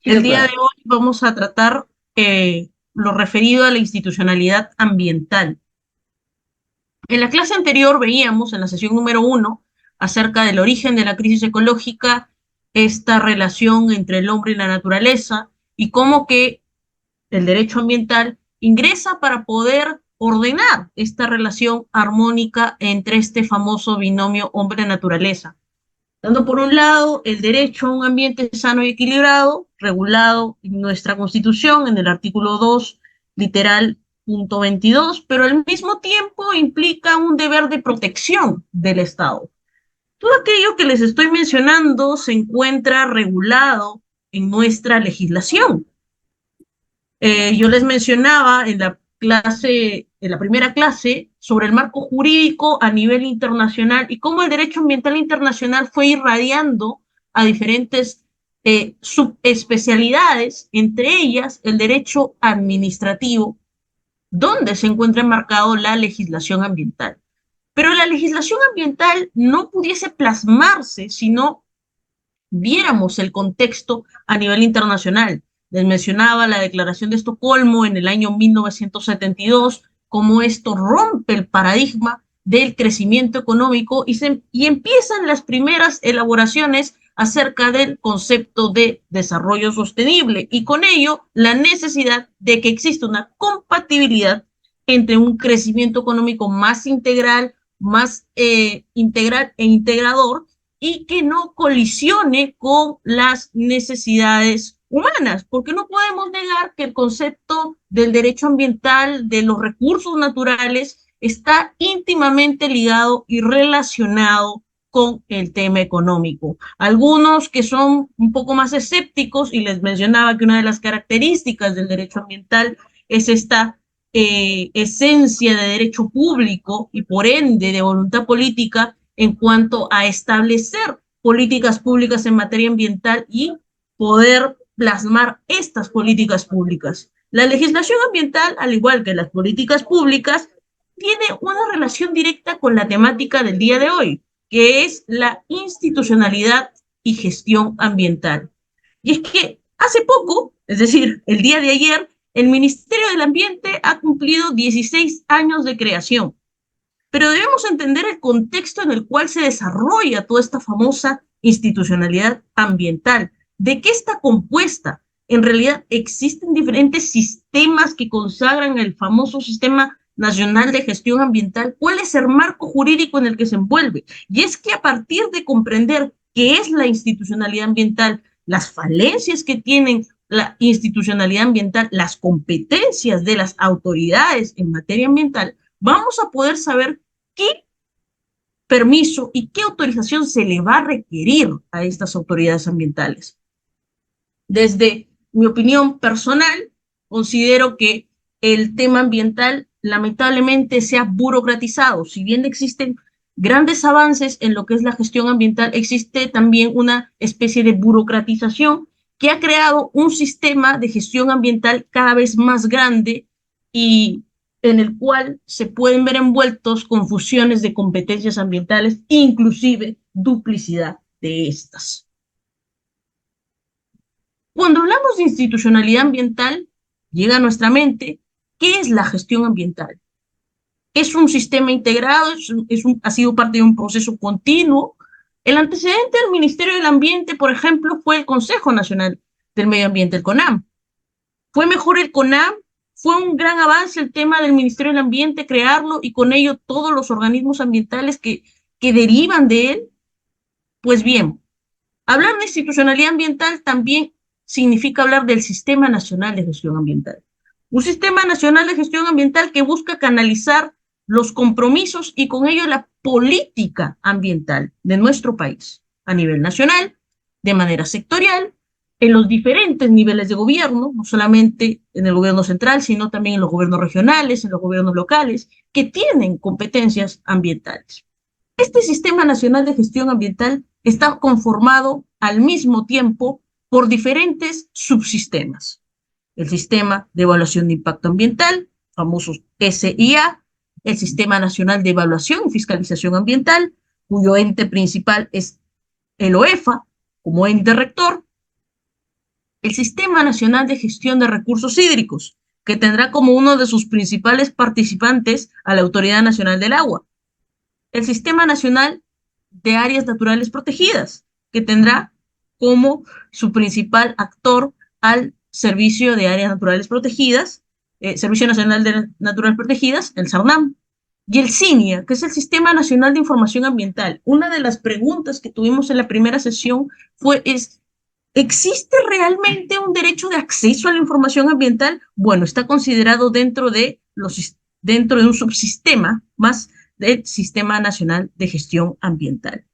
Sí, El día de doctora. hoy vamos a tratar lo referido a la institucionalidad ambiental. En la clase anterior veíamos, en la sesión número 1, acerca del origen de la crisis ecológica, esta relación entre el hombre y la naturaleza, y cómo que el derecho ambiental ingresa para poder ordenar esta relación armónica entre este famoso binomio hombre-naturaleza, dando por un lado el derecho a un ambiente sano y equilibrado, regulado en nuestra Constitución, en el artículo 2, literal punto 22, pero al mismo tiempo implica un deber de protección del Estado. Todo aquello que les estoy mencionando se encuentra regulado en nuestra legislación. Yo les mencionaba en la clase, en la primera clase, sobre el marco jurídico a nivel internacional y cómo el derecho ambiental internacional fue irradiando a diferentes subespecialidades, entre ellas el derecho administrativo, donde se encuentra enmarcado la legislación ambiental. Pero la legislación ambiental no pudiese plasmarse si no viéramos el contexto a nivel internacional. Les mencionaba la Declaración de Estocolmo en el año 1972, cómo esto rompe el paradigma del crecimiento económico y empiezan las primeras elaboraciones acerca del concepto de desarrollo sostenible y con ello la necesidad de que exista una compatibilidad entre un crecimiento económico más integral, más integral e integrador y que no colisione con las necesidades humanas, porque no podemos negar que el concepto del derecho ambiental, de los recursos naturales, está íntimamente ligado y relacionado con el tema económico. Algunos que son un poco más escépticos, y les mencionaba que una de las características del derecho ambiental es esta esencia de derecho público y por ende de voluntad política en cuanto a establecer políticas públicas en materia ambiental y poder plasmar estas políticas públicas. La legislación ambiental, al igual que las políticas públicas, tiene una relación directa con la temática del día de hoy, que es la institucionalidad y gestión ambiental. Y es que hace poco, es decir, el día de ayer, el Ministerio del Ambiente ha cumplido 16 años de creación, pero debemos entender el contexto en el cual se desarrolla toda esta famosa institucionalidad ambiental. ¿De qué está compuesta? En realidad existen diferentes sistemas que consagran el famoso Sistema Nacional de Gestión Ambiental. ¿Cuál es el marco jurídico en el que se envuelve? Y es que a partir de comprender qué es la institucionalidad ambiental, las falencias que tienen la institucionalidad ambiental, las competencias de las autoridades en materia ambiental, vamos a poder saber qué permiso y qué autorización se le va a requerir a estas autoridades ambientales. Desde mi opinión personal, considero que el tema ambiental lamentablemente se ha burocratizado. Si bien existen grandes avances en lo que es la gestión ambiental, existe también una especie de burocratización que ha creado un sistema de gestión ambiental cada vez más grande y en el cual se pueden ver envueltos confusiones de competencias ambientales, inclusive duplicidad de estas. Cuando hablamos de institucionalidad ambiental, llega a nuestra mente qué es la gestión ambiental. Es un sistema integrado, ha sido parte de un proceso continuo. El antecedente del Ministerio del Ambiente, por ejemplo, fue el Consejo Nacional del Medio Ambiente, el CONAM. ¿Fue mejor el CONAM? ¿Fue un gran avance el tema del Ministerio del Ambiente, crearlo y con ello todos los organismos ambientales que derivan de él? Pues bien, hablar de institucionalidad ambiental también significa hablar del Sistema Nacional de Gestión Ambiental. Un Sistema Nacional de Gestión Ambiental que busca canalizar los compromisos y con ello la política ambiental de nuestro país a nivel nacional, de manera sectorial, en los diferentes niveles de gobierno, no solamente en el gobierno central, sino también en los gobiernos regionales, en los gobiernos locales, que tienen competencias ambientales. Este Sistema Nacional de Gestión Ambiental está conformado al mismo tiempo por diferentes subsistemas. El Sistema de Evaluación de Impacto Ambiental, famosos SIA, el Sistema Nacional de Evaluación y Fiscalización Ambiental, cuyo ente principal es el OEFA como ente rector, el Sistema Nacional de Gestión de Recursos Hídricos, que tendrá como uno de sus principales participantes a la Autoridad Nacional del Agua. El Sistema Nacional de Áreas Naturales Protegidas, que tendrá como su principal actor al Servicio de Áreas Naturales Protegidas, Servicio Nacional de Naturales Protegidas, el SARNAM, y el CINIA, que es el Sistema Nacional de Información Ambiental. Una de las preguntas que tuvimos en la primera sesión fue, ¿existe realmente un derecho de acceso a la información ambiental? Bueno, está considerado dentro de un subsistema más del Sistema Nacional de Gestión Ambiental.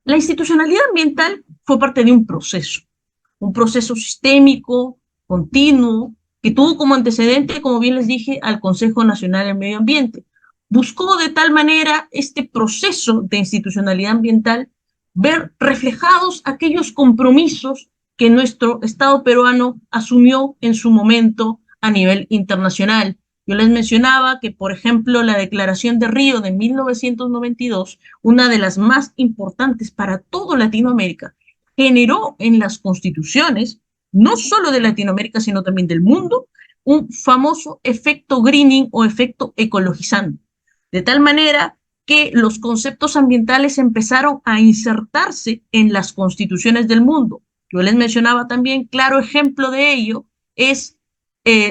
La institucionalidad ambiental fue parte de un proceso sistémico, continuo, que tuvo como antecedente, como bien les dije, al Consejo Nacional del Medio Ambiente. Buscó de tal manera este proceso de institucionalidad ambiental ver reflejados aquellos compromisos que nuestro Estado peruano asumió en su momento a nivel internacional. Yo les mencionaba que, por ejemplo, la Declaración de Río de 1992, una de las más importantes para toda Latinoamérica, generó en las constituciones, no solo de Latinoamérica, sino también del mundo, un famoso efecto greening o efecto ecologizante. De tal manera que los conceptos ambientales empezaron a insertarse en las constituciones del mundo. Yo les mencionaba también, claro ejemplo de ello es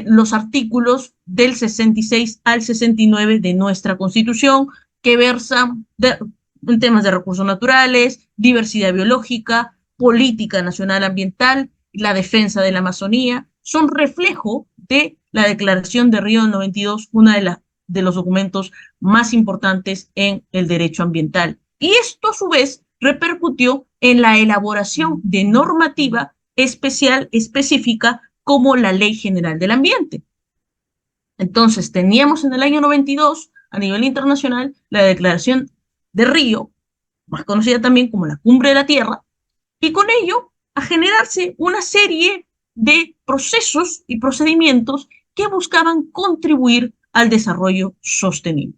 los artículos del 66 al 69 de nuestra Constitución, que versan en temas de recursos naturales, diversidad biológica, política nacional ambiental, la defensa de la Amazonía, son reflejo de la Declaración de Río del 92, una de los documentos más importantes en el derecho ambiental. Y esto, a su vez, repercutió en la elaboración de normativa especial, específica, como la Ley General del Ambiente. Entonces, teníamos en el año 92, a nivel internacional, la Declaración de Río, más conocida también como la Cumbre de la Tierra, y con ello a generarse una serie de procesos y procedimientos que buscaban contribuir al desarrollo sostenible.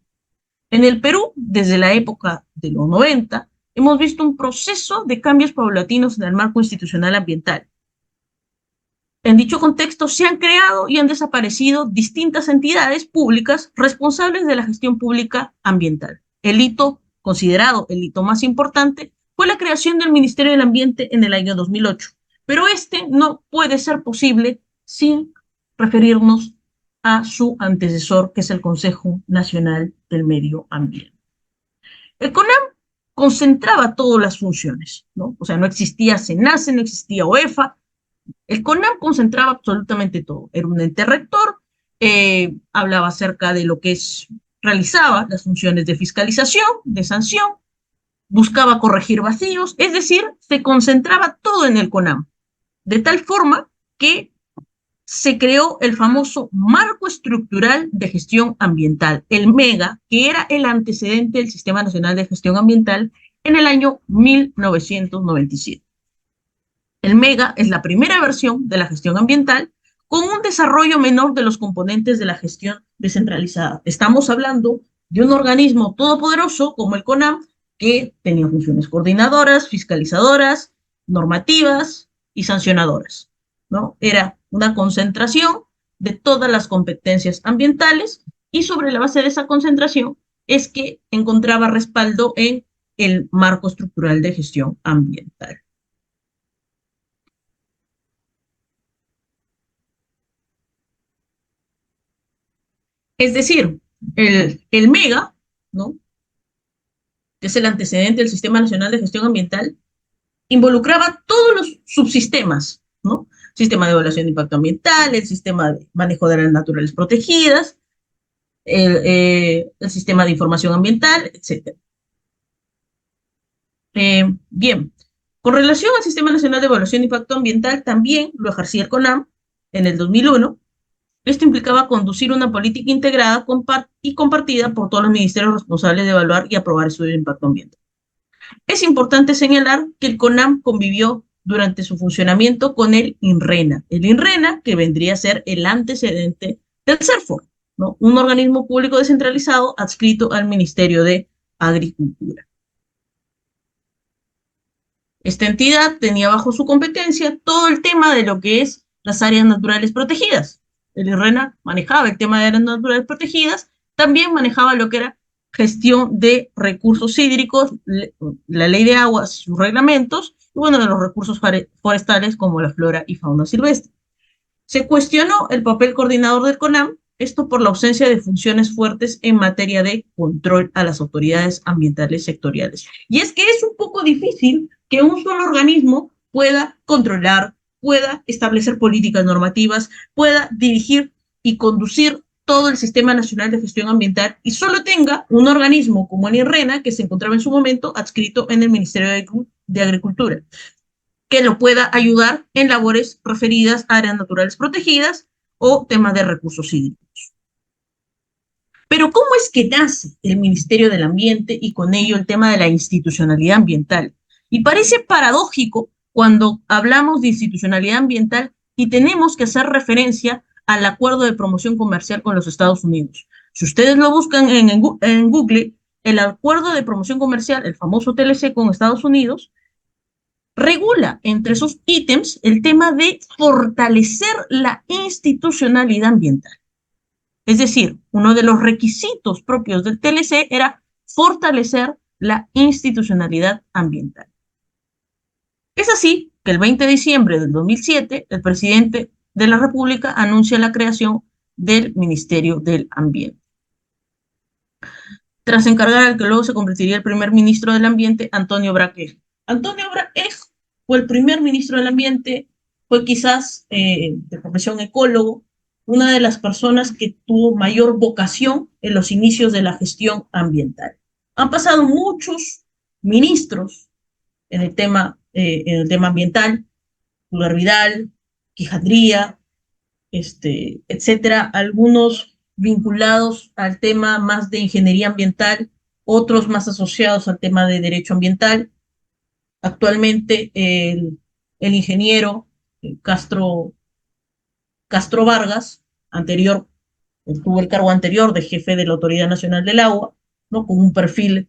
En el Perú, desde la época de los 90, hemos visto un proceso de cambios paulatinos en el marco institucional ambiental. En dicho contexto, se han creado y han desaparecido distintas entidades públicas responsables de la gestión pública ambiental. El hito, considerado el hito más importante, fue la creación del Ministerio del Ambiente en el año 2008. Pero este no puede ser posible sin referirnos a su antecesor, que es el Consejo Nacional del Medio Ambiente. El CONAM concentraba todas las funciones, ¿no? O sea, no existía SENACE, no existía OEFA. El CONAM concentraba absolutamente todo. Era un ente rector, hablaba acerca de lo que realizaba las funciones de fiscalización, de sanción, buscaba corregir vacíos, es decir, se concentraba todo en el CONAM, de tal forma que se creó el famoso Marco Estructural de Gestión Ambiental, el MEGA, que era el antecedente del Sistema Nacional de Gestión Ambiental en el año 1997. El MEGA es la primera versión de la gestión ambiental con un desarrollo menor de los componentes de la gestión descentralizada. Estamos hablando de un organismo todopoderoso como el CONAM, que tenía funciones coordinadoras, fiscalizadoras, normativas y sancionadoras, ¿no? Era una concentración de todas las competencias ambientales y sobre la base de esa concentración es que encontraba respaldo en el marco estructural de gestión ambiental. Es decir, el MEGA, ¿no?, que es el antecedente del Sistema Nacional de Gestión Ambiental, involucraba todos los subsistemas, ¿no? Sistema de evaluación de impacto ambiental, el sistema de manejo de áreas naturales protegidas, el sistema de información ambiental, etc. Bien, con relación al Sistema Nacional de Evaluación de Impacto Ambiental, también lo ejercía el CONAM en el 2001. Esto implicaba conducir una política integrada y compartida por todos los ministerios responsables de evaluar y aprobar estudios de impacto ambiental. Es importante señalar que el CONAM convivió durante su funcionamiento con el INRENA, que vendría a ser el antecedente del CERFOR, ¿no?, un organismo público descentralizado adscrito al Ministerio de Agricultura. Esta entidad tenía bajo su competencia todo el tema de lo que es las áreas naturales protegidas. El IRRENA manejaba el tema de áreas naturales protegidas, también manejaba lo que era gestión de recursos hídricos, la ley de aguas, sus reglamentos, y bueno, de los recursos forestales como la flora y fauna silvestre. Se cuestionó el papel coordinador del CONAM, esto por la ausencia de funciones fuertes en materia de control a las autoridades ambientales sectoriales. Y es que es un poco difícil que un solo organismo pueda controlar, pueda establecer políticas normativas, pueda dirigir y conducir todo el Sistema Nacional de Gestión Ambiental y solo tenga un organismo como el IRRENA, que se encontraba en su momento adscrito en el Ministerio de Agricultura, que lo pueda ayudar en labores referidas a áreas naturales protegidas o temas de recursos hídricos. Pero ¿cómo es que nace el Ministerio del Ambiente y con ello el tema de la institucionalidad ambiental? Y parece paradójico cuando hablamos de institucionalidad ambiental y tenemos que hacer referencia al acuerdo de promoción comercial con los Estados Unidos. Si ustedes lo buscan en Google, el acuerdo de promoción comercial, el famoso TLC con Estados Unidos, regula entre sus ítems el tema de fortalecer la institucionalidad ambiental. Es decir, uno de los requisitos propios del TLC era fortalecer la institucionalidad ambiental. Es así que el 20 de diciembre del 2007, el presidente de la República anuncia la creación del Ministerio del Ambiente, tras encargar al que luego se convertiría el primer ministro del Ambiente, Antonio Braque. Antonio Braque fue el primer ministro del Ambiente, fue quizás de profesión ecólogo, una de las personas que tuvo mayor vocación en los inicios de la gestión ambiental. Han pasado muchos ministros en el tema ambiental, Pulgar Vidal, Quijandría, etcétera, algunos vinculados al tema más de ingeniería ambiental, otros más asociados al tema de derecho ambiental. Actualmente el ingeniero Castro Vargas, anterior, tuvo el cargo anterior de jefe de la Autoridad Nacional del Agua, ¿no? Con un perfil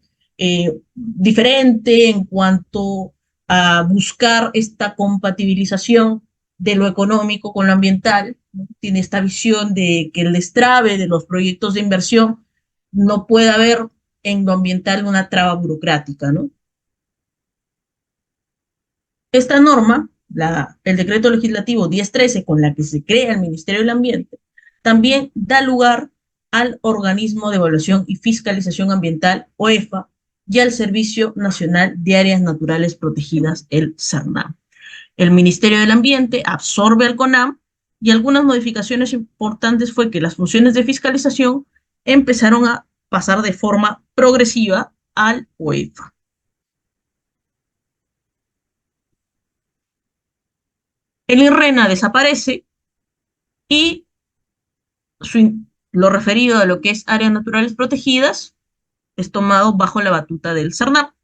diferente en cuanto a buscar esta compatibilización de lo económico con lo ambiental, ¿no? Tiene esta visión de que el destrabe de los proyectos de inversión no puede haber en lo ambiental una traba burocrática, ¿no? Esta norma, el decreto legislativo 1013, con la que se crea el Ministerio del Ambiente, también da lugar al Organismo de Evaluación y Fiscalización Ambiental, OEFA, y al Servicio Nacional de Áreas Naturales Protegidas, el CERNAM. El Ministerio del Ambiente absorbe al CONAM y algunas modificaciones importantes fue que las funciones de fiscalización empezaron a pasar de forma progresiva al OEFA. El IRRENA desaparece y lo referido a lo que es áreas naturales protegidas es tomado bajo la batuta del CERNAP.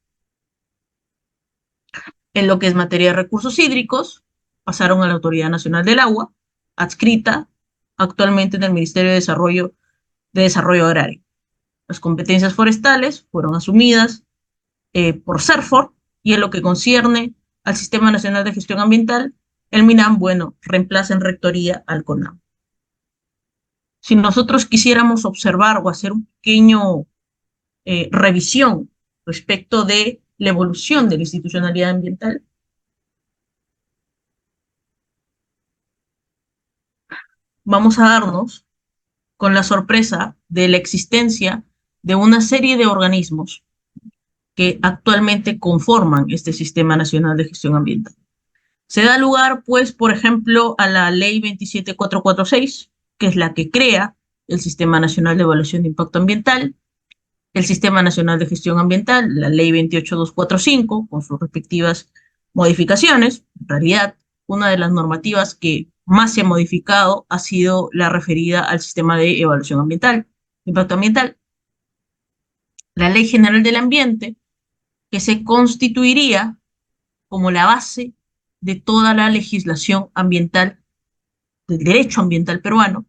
En lo que es materia de recursos hídricos, pasaron a la Autoridad Nacional del Agua, adscrita actualmente en el Ministerio de Desarrollo Agrario. Las competencias forestales fueron asumidas por CERFOR y en lo que concierne al Sistema Nacional de Gestión Ambiental, el MINAM, bueno, reemplaza en rectoría al CONAM. Si nosotros quisiéramos observar o hacer un pequeño revisión respecto de la evolución de la institucionalidad ambiental, vamos a darnos con la sorpresa de la existencia de una serie de organismos que actualmente conforman este Sistema Nacional de Gestión Ambiental. Se da lugar, pues, por ejemplo, a la Ley 27446, que es la que crea el Sistema Nacional de Evaluación de Impacto Ambiental, el Sistema Nacional de Gestión Ambiental, la Ley 28245, con sus respectivas modificaciones. En realidad, una de las normativas que más se ha modificado ha sido la referida al Sistema de Evaluación Ambiental, Impacto Ambiental. La Ley General del Ambiente, que se constituiría como la base de toda la legislación ambiental, del derecho ambiental peruano.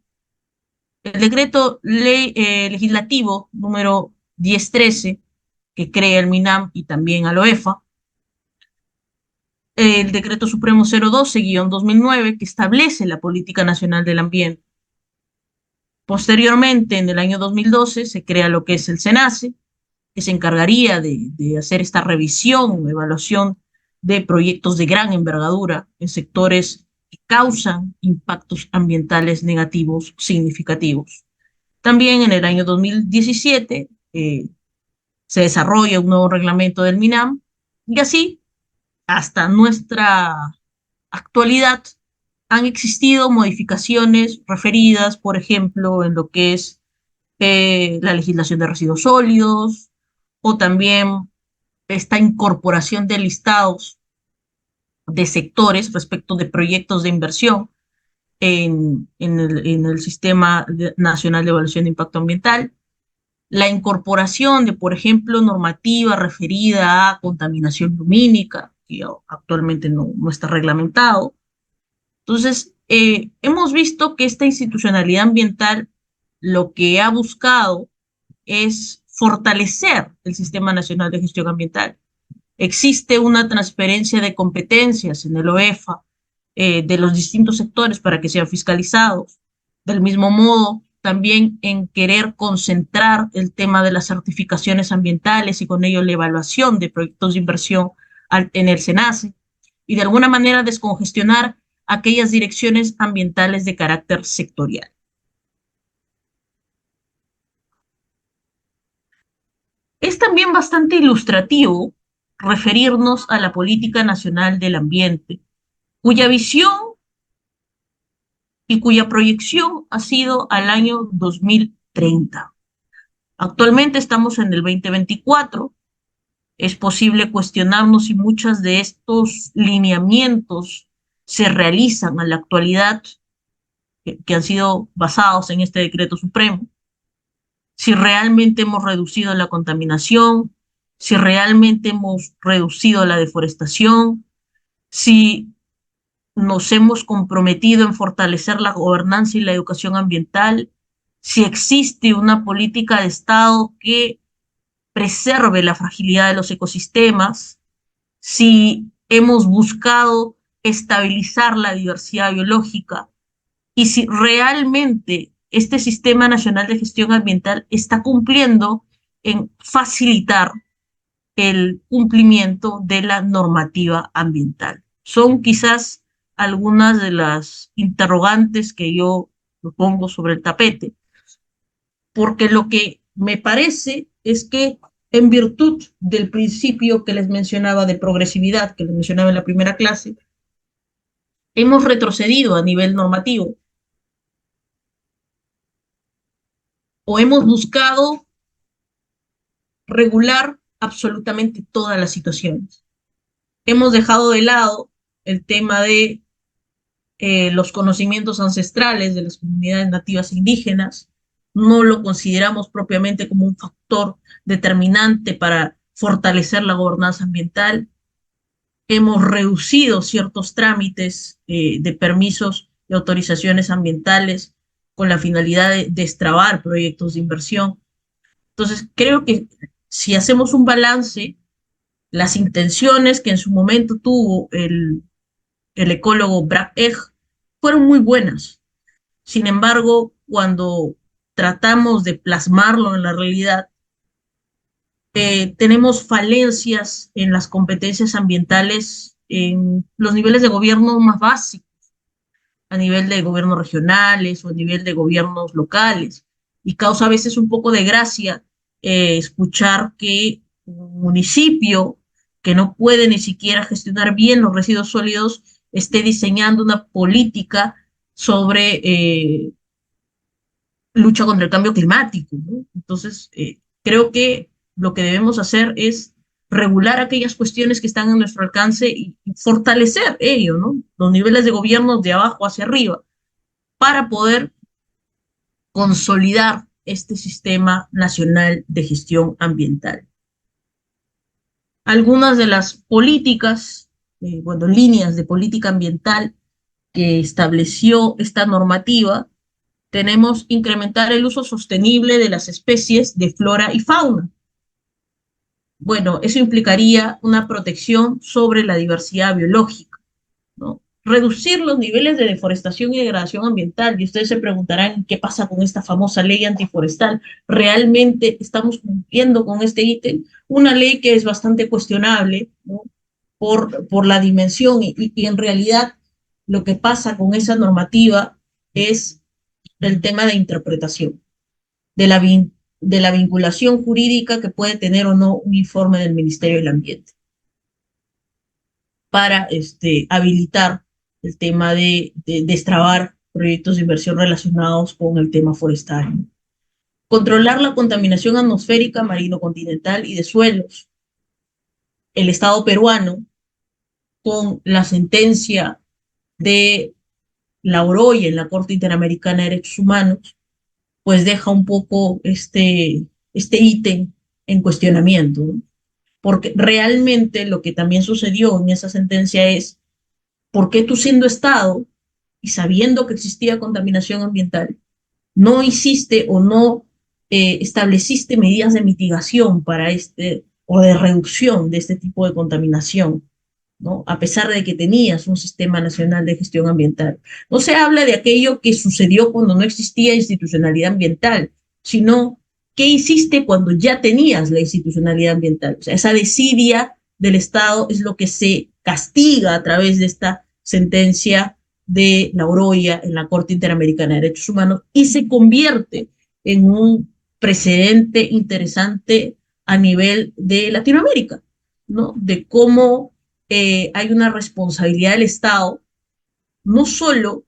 El decreto legislativo número 1013, que crea el MINAM y también al OEFA, el Decreto Supremo 012-2009, que establece la Política Nacional del Ambiente. Posteriormente, en el año 2012, se crea lo que es el SENACE, que se encargaría de hacer esta revisión, evaluación de proyectos de gran envergadura en sectores que causan impactos ambientales negativos significativos. También en el año 2017 se desarrolla un nuevo reglamento del MINAM y así hasta nuestra actualidad han existido modificaciones referidas, por ejemplo, en lo que es la legislación de residuos sólidos o también esta incorporación de listados de sectores respecto de proyectos de inversión en el Sistema Nacional de Evaluación de Impacto Ambiental, la incorporación de, por ejemplo, normativa referida a contaminación lumínica, que actualmente no está reglamentado. Entonces, hemos visto que esta institucionalidad ambiental lo que ha buscado es fortalecer el Sistema Nacional de Gestión Ambiental. Existe una transferencia de competencias en el OEFA de los distintos sectores para que sean fiscalizados. Del mismo modo, también en querer concentrar el tema de las certificaciones ambientales y con ello la evaluación de proyectos de inversión en el SENACE y de alguna manera descongestionar aquellas direcciones ambientales de carácter sectorial. Es también bastante ilustrativo referirnos a la Política Nacional del Ambiente, cuya visión y cuya proyección ha sido al año 2030. Actualmente estamos en el 2024. Es posible cuestionarnos si muchos de estos lineamientos se realizan en la actualidad, que han sido basados en este decreto supremo, si realmente hemos reducido la contaminación, si realmente hemos reducido la deforestación, si nos hemos comprometido en fortalecer la gobernanza y la educación ambiental, si existe una política de Estado que preserve la fragilidad de los ecosistemas, si hemos buscado estabilizar la diversidad biológica y si realmente este Sistema Nacional de Gestión Ambiental está cumpliendo en facilitar el cumplimiento de la normativa ambiental. Son quizás algunas de las interrogantes que yo pongo sobre el tapete, porque lo que me parece es que en virtud del principio que les mencionaba de progresividad, que les mencionaba en la primera clase, hemos retrocedido a nivel normativo o hemos buscado regular absolutamente todas las situaciones. Hemos dejado de lado el tema de los conocimientos ancestrales de las comunidades nativas indígenas, no lo consideramos propiamente como un factor determinante para fortalecer la gobernanza ambiental. Hemos reducido ciertos trámites de permisos y autorizaciones ambientales con la finalidad de destrabar proyectos de inversión. Entonces, creo que si hacemos un balance, las intenciones que en su momento tuvo el ecólogo Brad Egg fueron muy buenas. Sin embargo, cuando tratamos de plasmarlo en la realidad, tenemos falencias en las competencias ambientales en los niveles de gobierno más básicos, a nivel de gobiernos regionales o a nivel de gobiernos locales. Y causa a veces un poco de gracia escuchar que un municipio que no puede ni siquiera gestionar bien los residuos sólidos esté diseñando una política sobre lucha contra el cambio climático, ¿no? Entonces, creo que lo que debemos hacer es regular aquellas cuestiones que están a nuestro alcance y fortalecer ello, ¿no? Los niveles de gobierno de abajo hacia arriba, para poder consolidar este sistema nacional de gestión ambiental. Algunas de las políticas, bueno, líneas de política ambiental que estableció esta normativa, tenemos incrementar el uso sostenible de las especies de flora y fauna. Bueno, eso implicaría una protección sobre la diversidad biológica, ¿no? Reducir los niveles de deforestación y degradación ambiental. Y ustedes se preguntarán qué pasa con esta famosa ley antiforestal. ¿Realmente estamos cumpliendo con este ítem? Una ley que es bastante cuestionable, ¿no? Por la dimensión y en realidad lo que pasa con esa normativa es el tema de interpretación, de la, de la vinculación jurídica que puede tener o no un informe del Ministerio del Ambiente para habilitar el tema de destrabar proyectos de inversión relacionados con el tema forestal. Controlar la contaminación atmosférica, marino-continental y de suelos. El Estado peruano, con la sentencia de la Oroya en la Corte Interamericana de Derechos Humanos, pues deja un poco este ítem en cuestionamiento, ¿no? Porque realmente lo que también sucedió en esa sentencia es, ¿por qué tú siendo Estado y sabiendo que existía contaminación ambiental, no hiciste o no estableciste medidas de mitigación para o de reducción de este tipo de contaminación, ¿no? A pesar de que tenías un sistema nacional de gestión ambiental? No se habla de aquello que sucedió cuando no existía institucionalidad ambiental, sino qué hiciste cuando ya tenías la institucionalidad ambiental. O sea, esa desidia del Estado es lo que se castiga a través de esta sentencia de la Oroya en la Corte Interamericana de Derechos Humanos y se convierte en un precedente interesante a nivel de Latinoamérica, ¿no? De cómo hay una responsabilidad del Estado, no solo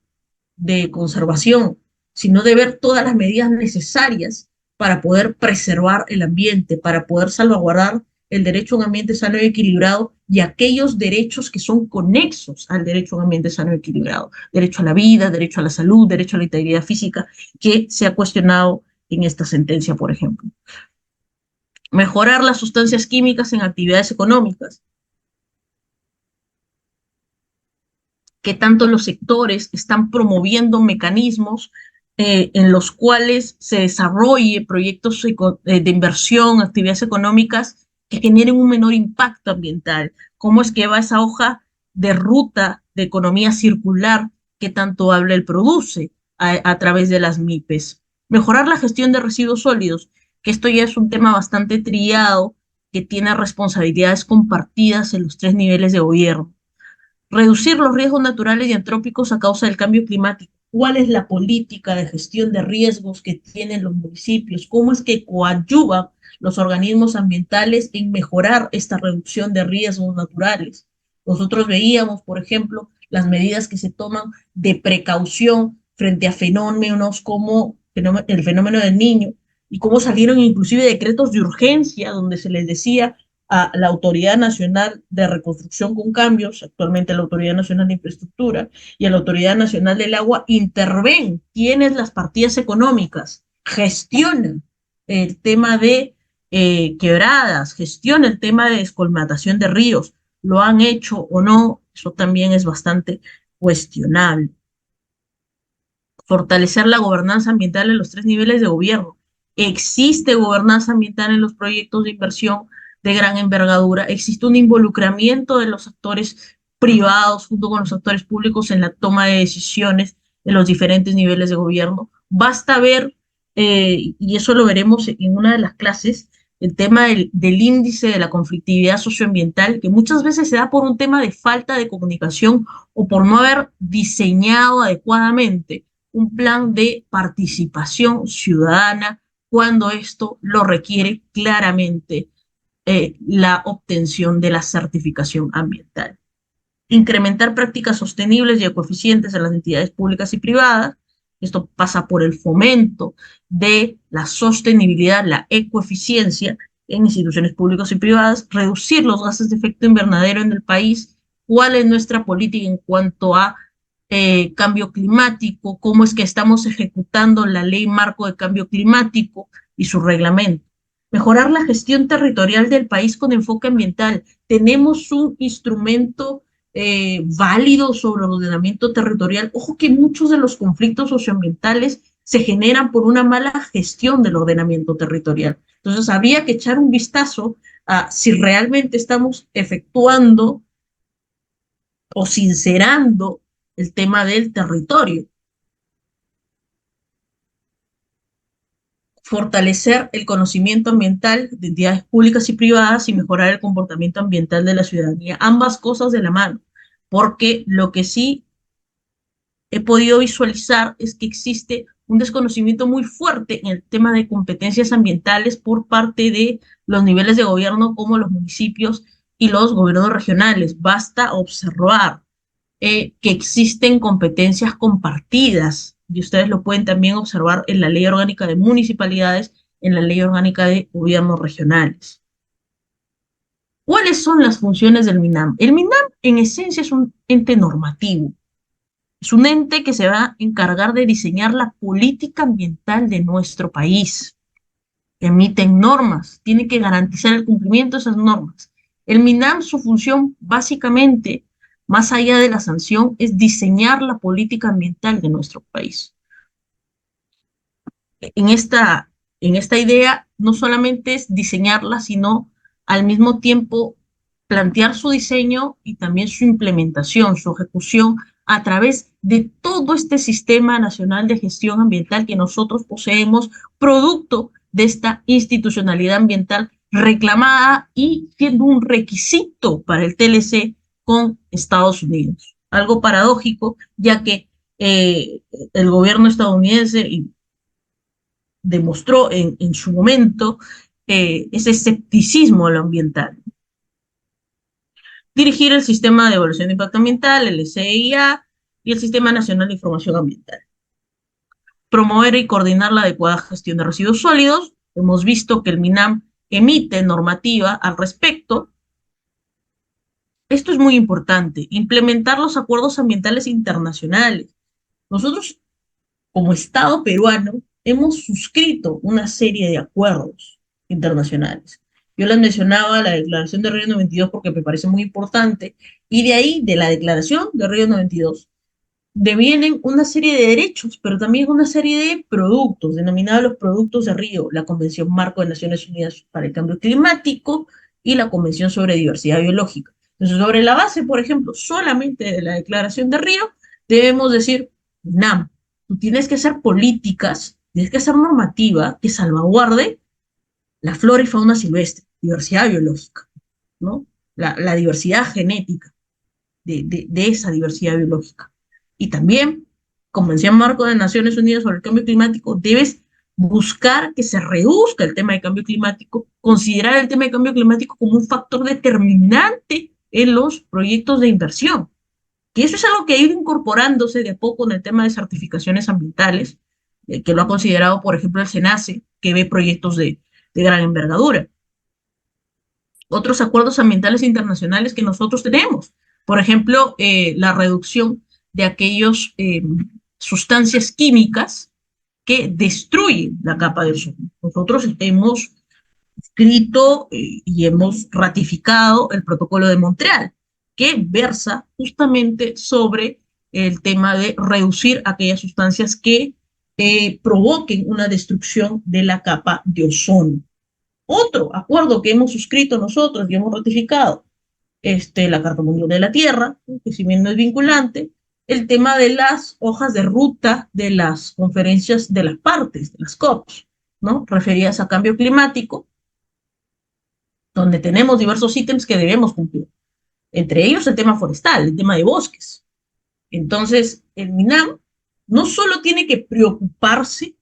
de conservación, sino de ver todas las medidas necesarias para poder preservar el ambiente, para poder salvaguardar el derecho a un ambiente sano y equilibrado y aquellos derechos que son conexos al derecho a un ambiente sano y equilibrado. Derecho a la vida, derecho a la salud, derecho a la integridad física, que se ha cuestionado en esta sentencia, por ejemplo. Mejorar las sustancias químicas en actividades económicas. Que tanto los sectores están promoviendo mecanismos en los cuales se desarrolle proyectos de inversión, actividades económicas que generen un menor impacto ambiental. ¿Cómo es que va esa hoja de ruta de economía circular que tanto habla el Produce a través de las MIPES? Mejorar la gestión de residuos sólidos, que esto ya es un tema bastante trillado, que tiene responsabilidades compartidas en los tres niveles de gobierno. Reducir los riesgos naturales y antrópicos a causa del cambio climático. ¿Cuál es la política de gestión de riesgos que tienen los municipios? ¿Cómo es que coadyuvan los organismos ambientales en mejorar esta reducción de riesgos naturales? Nosotros veíamos, por ejemplo, las medidas que se toman de precaución frente a fenómenos como el fenómeno del Niño y cómo salieron inclusive decretos de urgencia donde se les decía a la Autoridad Nacional de Reconstrucción con Cambios, actualmente la Autoridad Nacional de Infraestructura, y a la Autoridad Nacional del Agua, interven quiénes las partidas económicas, gestionan el tema de quebradas, gestionan el tema de descolmatación de ríos, lo han hecho o no, eso también es bastante cuestionable. Fortalecer la gobernanza ambiental en los tres niveles de gobierno. Existe gobernanza ambiental en los proyectos de inversión de gran envergadura, existe un involucramiento de los actores privados junto con los actores públicos en la toma de decisiones en los diferentes niveles de gobierno. Basta ver, y eso lo veremos en una de las clases, el tema del índice de la conflictividad socioambiental, que muchas veces se da por un tema de falta de comunicación o por no haber diseñado adecuadamente un plan de participación ciudadana cuando esto lo requiere claramente la obtención de la certificación ambiental. Incrementar prácticas sostenibles y ecoeficientes en las entidades públicas y privadas. Esto pasa por el fomento de la sostenibilidad, la ecoeficiencia en instituciones públicas y privadas, reducir los gases de efecto invernadero en el país, cuál es nuestra política en cuanto a cambio climático, cómo es que estamos ejecutando la ley marco de cambio climático y su reglamento. Mejorar la gestión territorial del país con enfoque ambiental. Tenemos un instrumento válido sobre el ordenamiento territorial. Ojo que muchos de los conflictos socioambientales se generan por una mala gestión del ordenamiento territorial. Entonces, había que echar un vistazo a si realmente estamos efectuando o sincerando el tema del territorio. Fortalecer el conocimiento ambiental de entidades públicas y privadas y mejorar el comportamiento ambiental de la ciudadanía. Ambas cosas de la mano, porque lo que sí he podido visualizar es que existe un desconocimiento muy fuerte en el tema de competencias ambientales por parte de los niveles de gobierno como los municipios y los gobiernos regionales. Basta observar que existen competencias compartidas, y ustedes lo pueden también observar en la Ley Orgánica de Municipalidades, en la Ley Orgánica de Gobiernos Regionales. ¿Cuáles son las funciones del MINAM? El MINAM, en esencia, es un ente normativo. Es un ente que se va a encargar de diseñar la política ambiental de nuestro país. Emiten normas, tiene que garantizar el cumplimiento de esas normas. El MINAM, su función básicamente, más allá de la sanción, es diseñar la política ambiental de nuestro país. En esta idea, no solamente es diseñarla, sino al mismo tiempo plantear su diseño y también su implementación, su ejecución a través de todo este sistema nacional de gestión ambiental que nosotros poseemos, producto de esta institucionalidad ambiental reclamada y siendo un requisito para el TLC con Estados Unidos. Algo paradójico, ya que el gobierno estadounidense demostró en su momento ese escepticismo a lo ambiental. Dirigir el Sistema de Evaluación de Impacto Ambiental, el SEIA, y el Sistema Nacional de Información Ambiental. Promover y coordinar la adecuada gestión de residuos sólidos. Hemos visto que el MINAM emite normativa al respecto. Esto es muy importante. Implementar los acuerdos ambientales internacionales. Nosotros, como Estado peruano, hemos suscrito una serie de acuerdos internacionales. Yo les mencionaba la Declaración de Río 92 porque me parece muy importante, y de ahí, de la Declaración de Río 92, devienen una serie de derechos, pero también una serie de productos, denominados los productos de Río, la Convención Marco de Naciones Unidas para el Cambio Climático y la Convención sobre Diversidad Biológica. Entonces, sobre la base, por ejemplo, solamente de la Declaración de Río, debemos decir, NAM, tú tienes que hacer políticas, tienes que hacer normativa que salvaguarde la flora y fauna silvestre, diversidad biológica, ¿no? La diversidad genética de esa diversidad biológica. Y también, Convención Marco de Naciones Unidas sobre el Cambio Climático, debes buscar que se reduzca el tema de cambio climático, considerar el tema de cambio climático como un factor determinante en los proyectos de inversión. Que eso es algo que ha ido incorporándose de a poco en el tema de certificaciones ambientales, que lo ha considerado, por ejemplo, el SENACE, que ve proyectos de gran envergadura. Otros acuerdos ambientales internacionales que nosotros tenemos, por ejemplo, la reducción de aquellas sustancias químicas que destruyen la capa de ozono. Nosotros hemos escrito y hemos ratificado el Protocolo de Montreal, que versa justamente sobre el tema de reducir aquellas sustancias que provoquen una destrucción de la capa de ozono. Otro acuerdo que hemos suscrito nosotros y hemos ratificado, la Carta Mundial de la Tierra, que si bien no es vinculante, el tema de las hojas de ruta de las conferencias de las partes, de las COPs, ¿no? Referidas a cambio climático, donde tenemos diversos ítems que debemos cumplir. Entre ellos el tema forestal, el tema de bosques. Entonces, el MINAM no solo tiene que preocuparse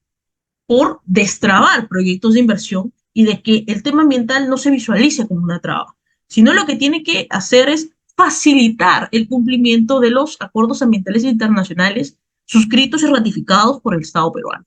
por destrabar proyectos de inversión y de que el tema ambiental no se visualice como una traba, sino lo que tiene que hacer es facilitar el cumplimiento de los acuerdos ambientales internacionales suscritos y ratificados por el Estado peruano.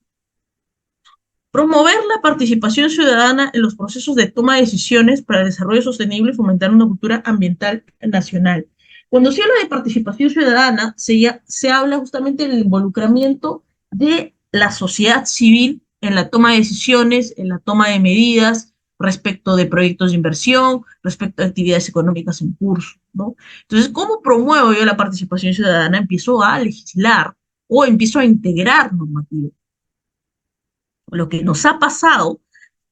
Promover la participación ciudadana en los procesos de toma de decisiones para el desarrollo sostenible y fomentar una cultura ambiental nacional. Cuando se habla de participación ciudadana, se habla justamente del involucramiento de la sociedad civil en la toma de decisiones, en la toma de medidas respecto de proyectos de inversión, respecto de actividades económicas en curso, ¿no? Entonces, ¿cómo promuevo yo la participación ciudadana? Empiezo a legislar o empiezo a integrar normativas. Lo que nos ha pasado,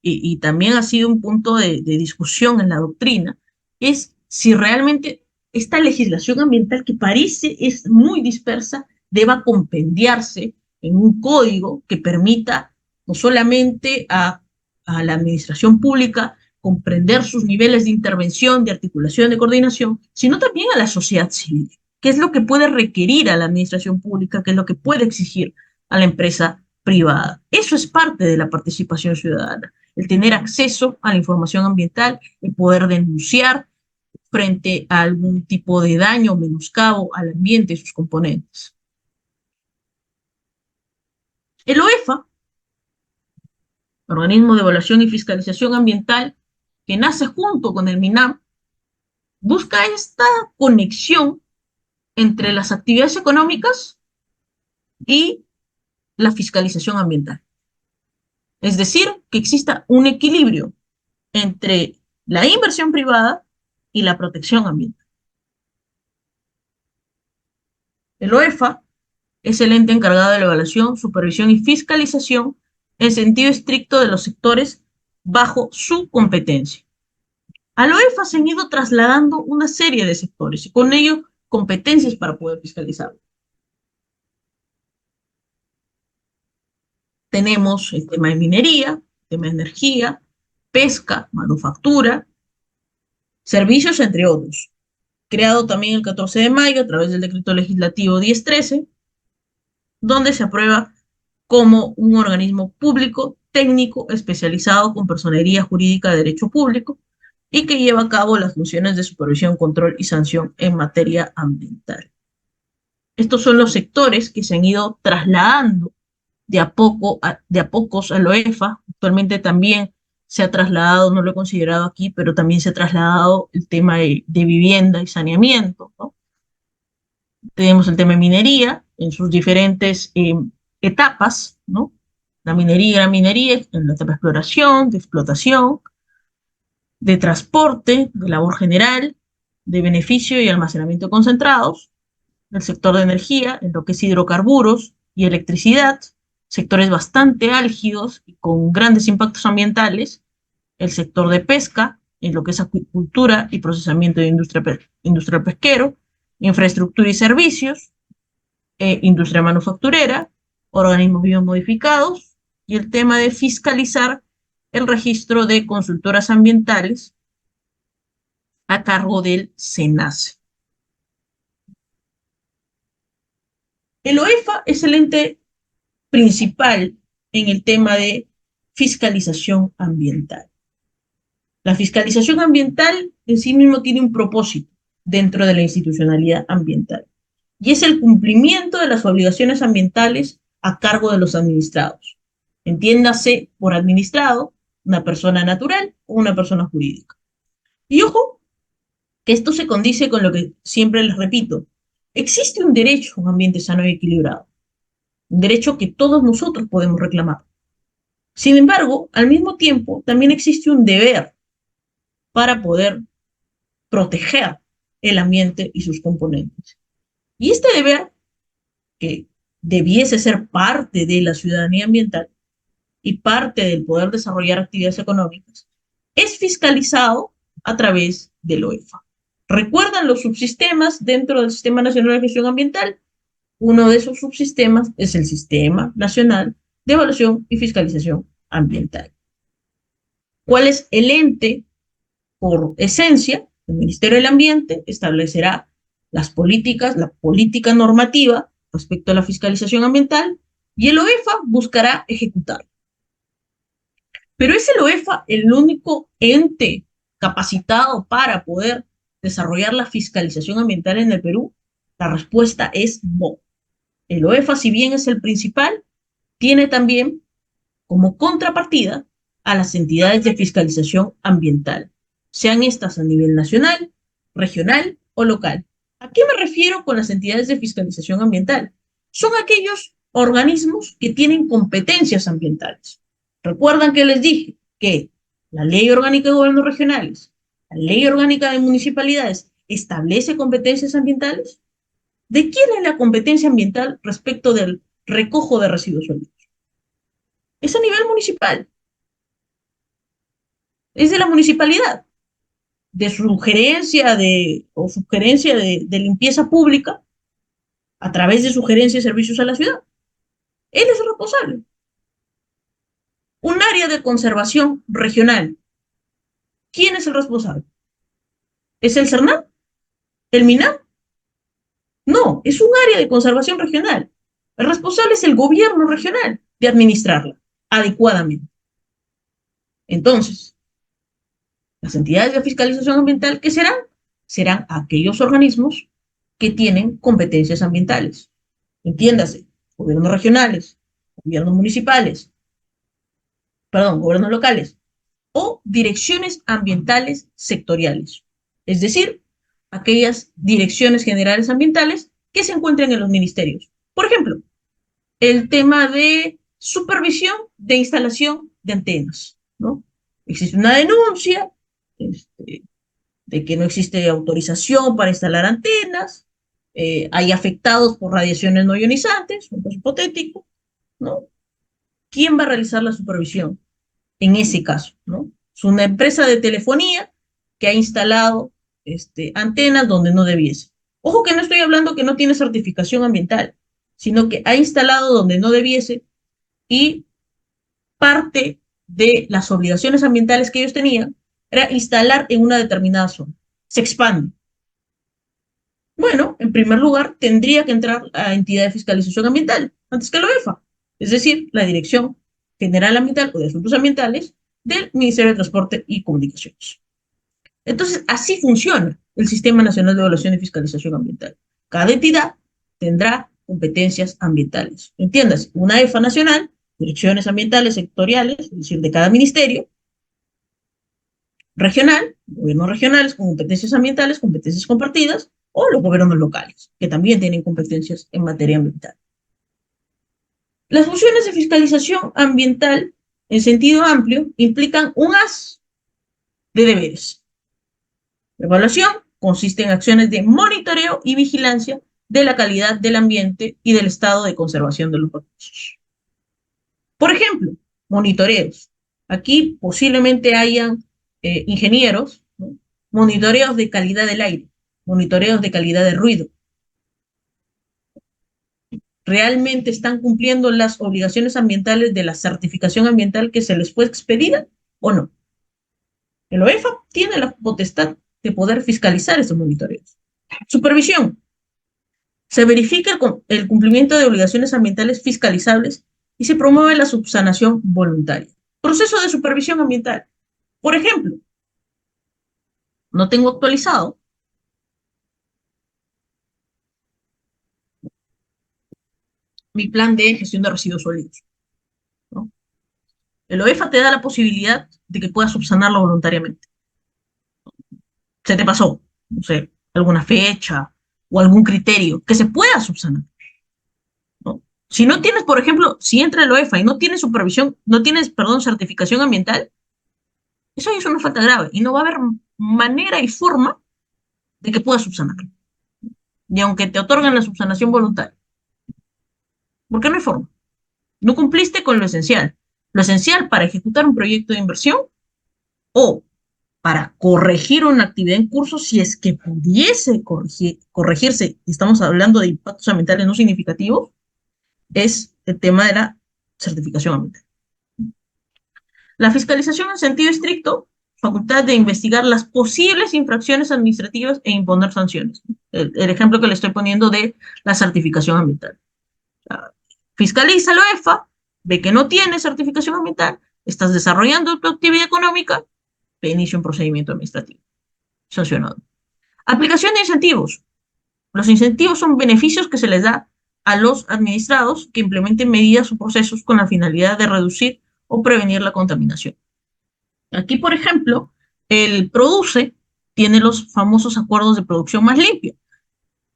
y también ha sido un punto de discusión en la doctrina, es si realmente esta legislación ambiental, que parece es muy dispersa, deba compendiarse en un código que permita no solamente a la administración pública comprender sus niveles de intervención, de articulación, de coordinación, sino también a la sociedad civil, qué es lo que puede requerir a la administración pública, qué es lo que puede exigir a la empresa privada. Eso es parte de la participación ciudadana, el tener acceso a la información ambiental, el poder denunciar frente a algún tipo de daño o menoscabo al ambiente y sus componentes. El OEFA, Organismo de Evaluación y Fiscalización Ambiental, que nace junto con el MINAM, busca esta conexión entre las actividades económicas y la fiscalización ambiental. Es decir, que exista un equilibrio entre la inversión privada y la protección ambiental. El OEFA es el ente encargado de la evaluación, supervisión y fiscalización en sentido estricto de los sectores bajo su competencia. A la OEFA se han ido trasladando una serie de sectores y con ello competencias para poder fiscalizarlo. Tenemos el tema de minería, el tema de energía, pesca, manufactura, servicios, entre otros. Creado también el 14 de mayo a través del decreto legislativo 1013, donde se aprueba como un organismo público técnico especializado con personería jurídica de derecho público y que lleva a cabo las funciones de supervisión, control y sanción en materia ambiental. Estos son los sectores que se han ido trasladando de a pocos a la OEFA. Actualmente también se ha trasladado, no lo he considerado aquí, pero también se ha trasladado el tema de vivienda y saneamiento, ¿no? Tenemos el tema de minería en sus diferentes etapas, ¿no? La minería en la etapa de exploración, de explotación, de transporte, de labor general, de beneficio y almacenamiento concentrados, el sector de energía, en lo que es hidrocarburos y electricidad, sectores bastante álgidos y con grandes impactos ambientales, el sector de pesca, en lo que es acuicultura y procesamiento de industria pesquero, infraestructura y servicios, industria manufacturera, organismos biomodificados y el tema de fiscalizar el registro de consultoras ambientales a cargo del SENACE. El OEFA es el ente principal en el tema de fiscalización ambiental. La fiscalización ambiental en sí mismo tiene un propósito dentro de la institucionalidad ambiental y es el cumplimiento de las obligaciones ambientales a cargo de los administrados. Entiéndase por administrado una persona natural o una persona jurídica. Y ojo, que esto se condice con lo que siempre les repito. Existe un derecho a un ambiente sano y equilibrado, un derecho que todos nosotros podemos reclamar. Sin embargo, al mismo tiempo, también existe un deber para poder proteger el ambiente y sus componentes. Y este deber, que debiese ser parte de la ciudadanía ambiental y parte del poder desarrollar actividades económicas, es fiscalizado a través del OEFA. ¿Recuerdan los subsistemas dentro del Sistema Nacional de Gestión Ambiental? Uno de esos subsistemas es el Sistema Nacional de Evaluación y Fiscalización Ambiental. ¿Cuál es el ente? Por esencia, el Ministerio del Ambiente establecerá las políticas, la política normativa respecto a la fiscalización ambiental y el OEFA buscará ejecutar. Pero ¿es el OEFA el único ente capacitado para poder desarrollar la fiscalización ambiental en el Perú? La respuesta es no. El OEFA, si bien es el principal, tiene también como contrapartida a las entidades de fiscalización ambiental, sean estas a nivel nacional, regional o local. ¿A qué me refiero con las entidades de fiscalización ambiental? Son aquellos organismos que tienen competencias ambientales. ¿Recuerdan que les dije que la Ley Orgánica de Gobiernos Regionales, la Ley Orgánica de Municipalidades establece competencias ambientales? ¿De quién es la competencia ambiental respecto del recojo de residuos sólidos? es a nivel municipal, es de la municipalidad, de su gerencia o sugerencia de limpieza pública a través de sugerencia de servicios a la ciudad. Él es el responsable. Un área de conservación regional. ¿Quién es el responsable? ¿Es el CERNAM? ¿El MINAM? No, es un área de conservación regional. El responsable es el gobierno regional de administrarla adecuadamente. Entonces, las entidades de fiscalización ambiental, ¿qué serán? Serán aquellos organismos que tienen competencias ambientales. Entiéndase, gobiernos regionales, gobiernos municipales, perdón, gobiernos locales, o direcciones ambientales sectoriales, es decir, aquellas direcciones generales ambientales que se encuentran en los ministerios. Por ejemplo, el tema de supervisión de instalación de antenas, ¿no? Existe una denuncia de que no existe autorización para instalar antenas, hay afectados por radiaciones no ionizantes, un caso hipotético, ¿no? ¿Quién va a realizar la supervisión en ese caso, ¿no? Es una empresa de telefonía que ha instalado antenas donde no debiese. Ojo que no estoy hablando que no tiene certificación ambiental, sino que ha instalado donde no debiese y parte de las obligaciones ambientales que ellos tenían era instalar en una determinada zona. Se expande. Bueno, en primer lugar, tendría que entrar la entidad de fiscalización ambiental antes que la OEFA, es decir, la Dirección General Ambiental o de Asuntos Ambientales del Ministerio de Transporte y Comunicaciones. Entonces, así funciona el Sistema Nacional de Evaluación y Fiscalización Ambiental. Cada entidad tendrá competencias ambientales. Entiendas, una EFA nacional, direcciones ambientales sectoriales, es decir, de cada ministerio, regional, gobiernos regionales con competencias ambientales, competencias compartidas, o los gobiernos locales, que también tienen competencias en materia ambiental. Las funciones de fiscalización ambiental, en sentido amplio, implican un haz de deberes. La evaluación consiste en acciones de monitoreo y vigilancia de la calidad del ambiente y del estado de conservación de los recursos. Por ejemplo, monitoreos. Aquí posiblemente hayan ingenieros, ¿no? Monitoreos de calidad del aire, monitoreos de calidad de ruido. ¿Realmente están cumpliendo las obligaciones ambientales de la certificación ambiental que se les fue expedida o no? El OEFA tiene la potestad de poder fiscalizar estos monitoreos. Supervisión. Se verifica el cumplimiento de obligaciones ambientales fiscalizables y se promueve la subsanación voluntaria. Proceso de supervisión ambiental. Por ejemplo, no tengo actualizado mi plan de gestión de residuos sólidos, ¿no? El OEFA te da la posibilidad de que puedas subsanarlo voluntariamente. Se te pasó, no sé, alguna fecha o algún criterio que se pueda subsanar, ¿no? Si no tienes, por ejemplo, si entra el OEFA y no tienes supervisión, no tienes, perdón, certificación ambiental, eso es una falta grave y no va a haber manera y forma de que puedas subsanarlo. Y aunque te otorgan la subsanación voluntaria, porque no hay forma. No cumpliste con lo esencial. Lo esencial para ejecutar un proyecto de inversión o para corregir una actividad en curso, si es que pudiese corregirse, y estamos hablando de impactos ambientales no significativos, es el tema de la certificación ambiental. La fiscalización en sentido estricto, facultad de investigar las posibles infracciones administrativas e imponer sanciones. El ejemplo que le estoy poniendo de la certificación ambiental. Fiscaliza la OEFA, ve que no tiene certificación ambiental, estás desarrollando tu actividad económica, te inicia un procedimiento administrativo sancionado. Aplicación de incentivos. Los incentivos son beneficios que se les da a los administrados que implementen medidas o procesos con la finalidad de reducir o prevenir la contaminación. Aquí, por ejemplo, el Produce tiene los famosos acuerdos de producción más limpia,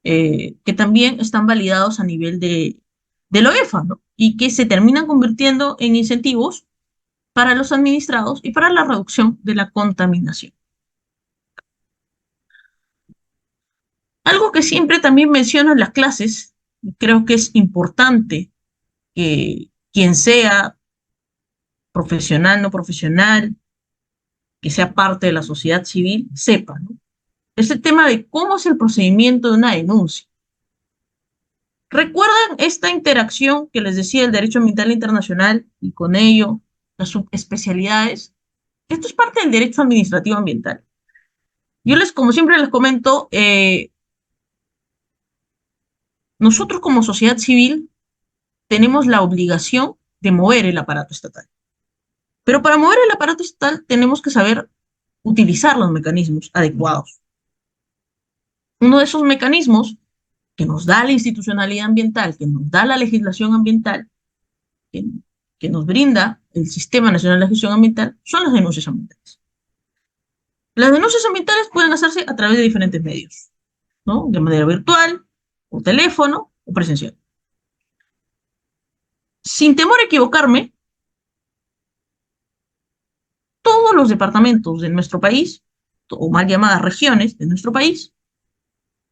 que también están validados a nivel de la OEFA, ¿no? Y que se terminan convirtiendo en incentivos para los administrados y para la reducción de la contaminación. Algo que siempre también menciono en las clases, creo que es importante que quien sea profesional, no profesional, que sea parte de la sociedad civil, sepa, ¿no? Es el tema de cómo es el procedimiento de una denuncia. ¿Recuerdan esta interacción que les decía del derecho ambiental internacional y con ello las subespecialidades? Esto es parte del derecho administrativo ambiental. Yo como siempre les comento, nosotros como sociedad civil tenemos la obligación de mover el aparato estatal. Pero para mover el aparato estatal tenemos que saber utilizar los mecanismos adecuados. Uno de esos mecanismos que nos da la institucionalidad ambiental, que nos da la legislación ambiental, que, que nos brinda el Sistema Nacional de Gestión Ambiental, son las denuncias ambientales. Las denuncias ambientales pueden hacerse a través de diferentes medios, ¿no? De manera virtual, por teléfono o presencial. Sin temor a equivocarme, todos los departamentos de nuestro país, o mal llamadas regiones de nuestro país,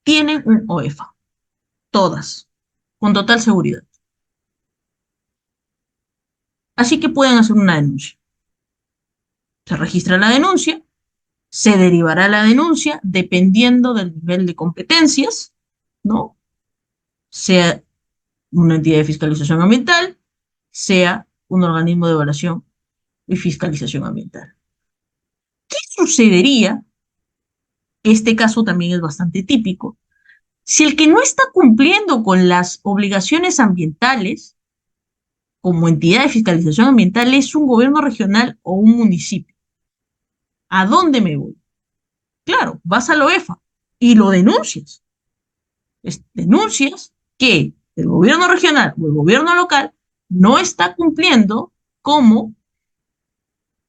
tienen un OEFA. Todas, con total seguridad. Así que pueden hacer una denuncia. Se registra la denuncia, se derivará la denuncia dependiendo del nivel de competencias, ¿no? Sea una entidad de fiscalización ambiental, sea un organismo de evaluación y fiscalización ambiental. ¿Qué sucedería? Este caso también es bastante típico. Si el que no está cumpliendo con las obligaciones ambientales como entidad de fiscalización ambiental es un gobierno regional o un municipio, ¿a dónde me voy? Claro, vas a la OEFA y lo denuncias. Denuncias que el gobierno regional o el gobierno local no está cumpliendo como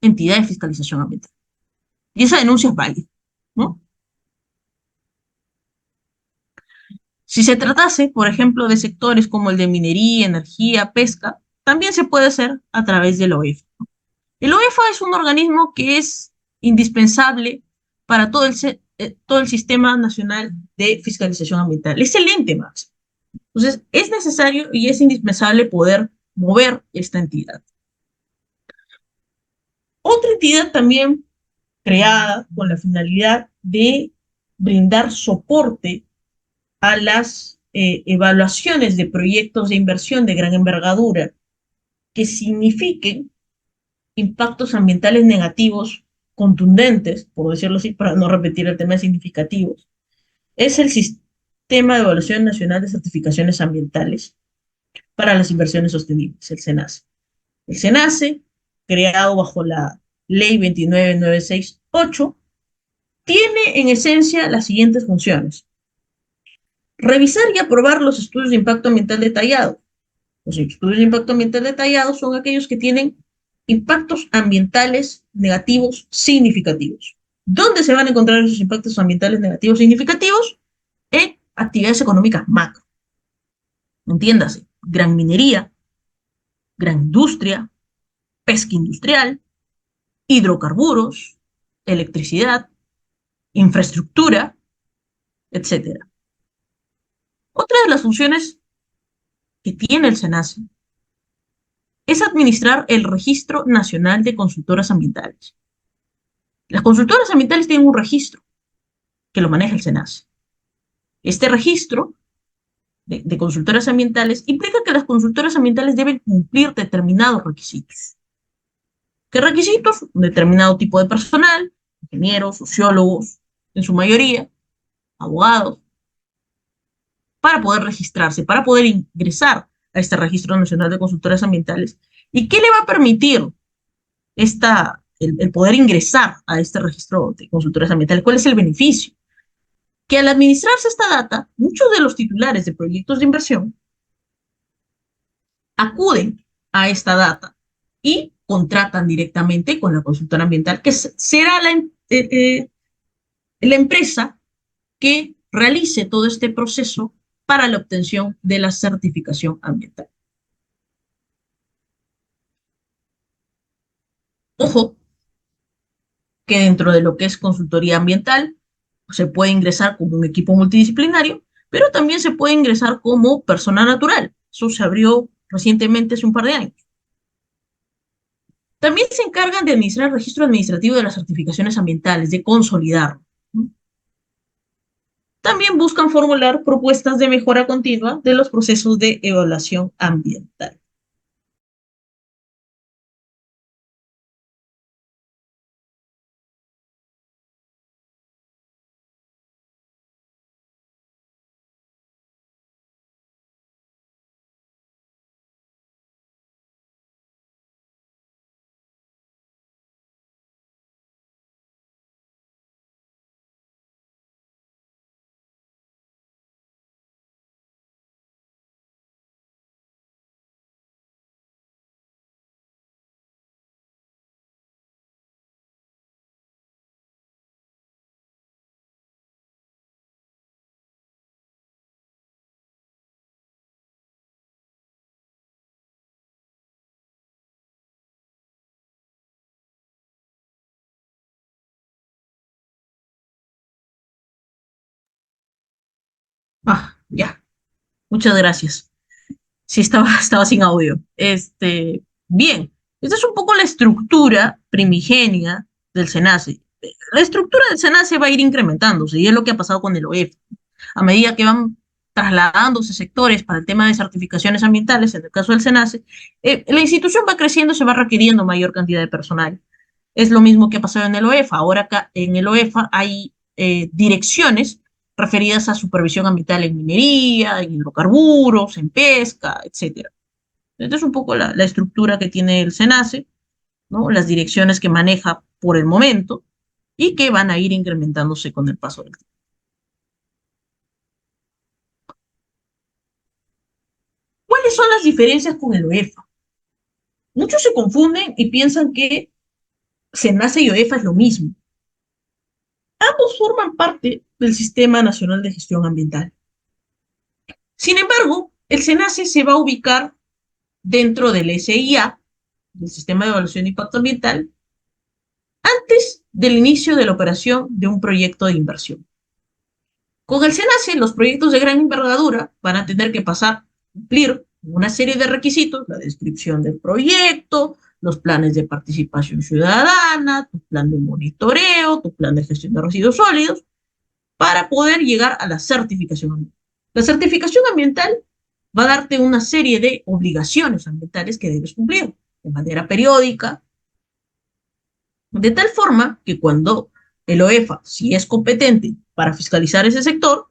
entidad de fiscalización ambiental. Y esa denuncia es válida, ¿no? Si se tratase, por ejemplo, de sectores como el de minería, energía, pesca, también se puede hacer a través de la OEFA. El OEFA es un organismo que es indispensable para todo el sistema nacional de fiscalización ambiental. Es el ente máximo. Entonces, es necesario y es indispensable poder mover esta entidad. Otra entidad también creada con la finalidad de brindar soporte a las evaluaciones de proyectos de inversión de gran envergadura que signifiquen impactos ambientales negativos contundentes, por decirlo así, para no repetir el tema de significativos, es el Sistema de Evaluación Nacional de Certificaciones Ambientales para las Inversiones Sostenibles, el SENACE. El SENACE, creado bajo la Ley 29968, tiene en esencia las siguientes funciones. Revisar y aprobar los estudios de impacto ambiental detallados. Los estudios de impacto ambiental detallados son aquellos que tienen impactos ambientales negativos significativos. ¿Dónde se van a encontrar esos impactos ambientales negativos significativos? En actividades económicas macro. Entiéndase, gran minería, gran industria, pesca industrial, hidrocarburos, electricidad, infraestructura, etc. Otra de las funciones que tiene el SENACE es administrar el Registro Nacional de Consultoras Ambientales. Las consultoras ambientales tienen un registro que lo maneja el SENACE. Este registro de consultoras ambientales implica que las consultoras ambientales deben cumplir determinados requisitos. ¿Qué requisitos? Un determinado tipo de personal, ingenieros, sociólogos, en su mayoría, abogados, para poder registrarse, para poder ingresar a este Registro Nacional de Consultoras Ambientales. ¿Y qué le va a permitir el poder ingresar a este registro de consultoras ambientales? ¿Cuál es el beneficio? Que al administrarse esta data, muchos de los titulares de proyectos de inversión acuden a esta data y contratan directamente con la consultora ambiental, que será la empresa que realice todo este proceso para la obtención de la certificación ambiental. Ojo, que dentro de lo que es consultoría ambiental, se puede ingresar como un equipo multidisciplinario, pero también se puede ingresar como persona natural. Eso se abrió recientemente, hace un par de años. También se encargan de administrar el registro administrativo de las certificaciones ambientales, de consolidarlo, ¿no? También buscan formular propuestas de mejora continua de los procesos de evaluación ambiental. Ya, muchas gracias. Sí, estaba sin audio. Bien, esta es un poco la estructura primigenia del SENACE. La estructura del SENACE va a ir incrementándose y es lo que ha pasado con el OEF. A medida que van trasladándose sectores para el tema de certificaciones ambientales, en el caso del SENACE, la institución va creciendo, se va requiriendo mayor cantidad de personal. Es lo mismo que ha pasado en el OEFA. Ahora acá en el OEFA hay direcciones referidas a supervisión ambiental en minería, en hidrocarburos, en pesca, etcétera. Esta es un poco la estructura que tiene el SENACE, ¿no? Las direcciones que maneja por el momento y que van a ir incrementándose con el paso del tiempo. ¿Cuáles son las diferencias con el OEFA? Muchos se confunden y piensan que SENACE y OEFA es lo mismo. Ambos forman parte del Sistema Nacional de Gestión Ambiental. Sin embargo, el SENACE se va a ubicar dentro del SIA, del Sistema de Evaluación de Impacto Ambiental, antes del inicio de la operación de un proyecto de inversión. Con el SENACE, los proyectos de gran envergadura van a tener que pasar a cumplir una serie de requisitos: la descripción del proyecto, los planes de participación ciudadana, tu plan de monitoreo, tu plan de gestión de residuos sólidos, para poder llegar a la certificación ambiental. La certificación ambiental va a darte una serie de obligaciones ambientales que debes cumplir de manera periódica, de tal forma que cuando el OEFA, si es competente para fiscalizar ese sector,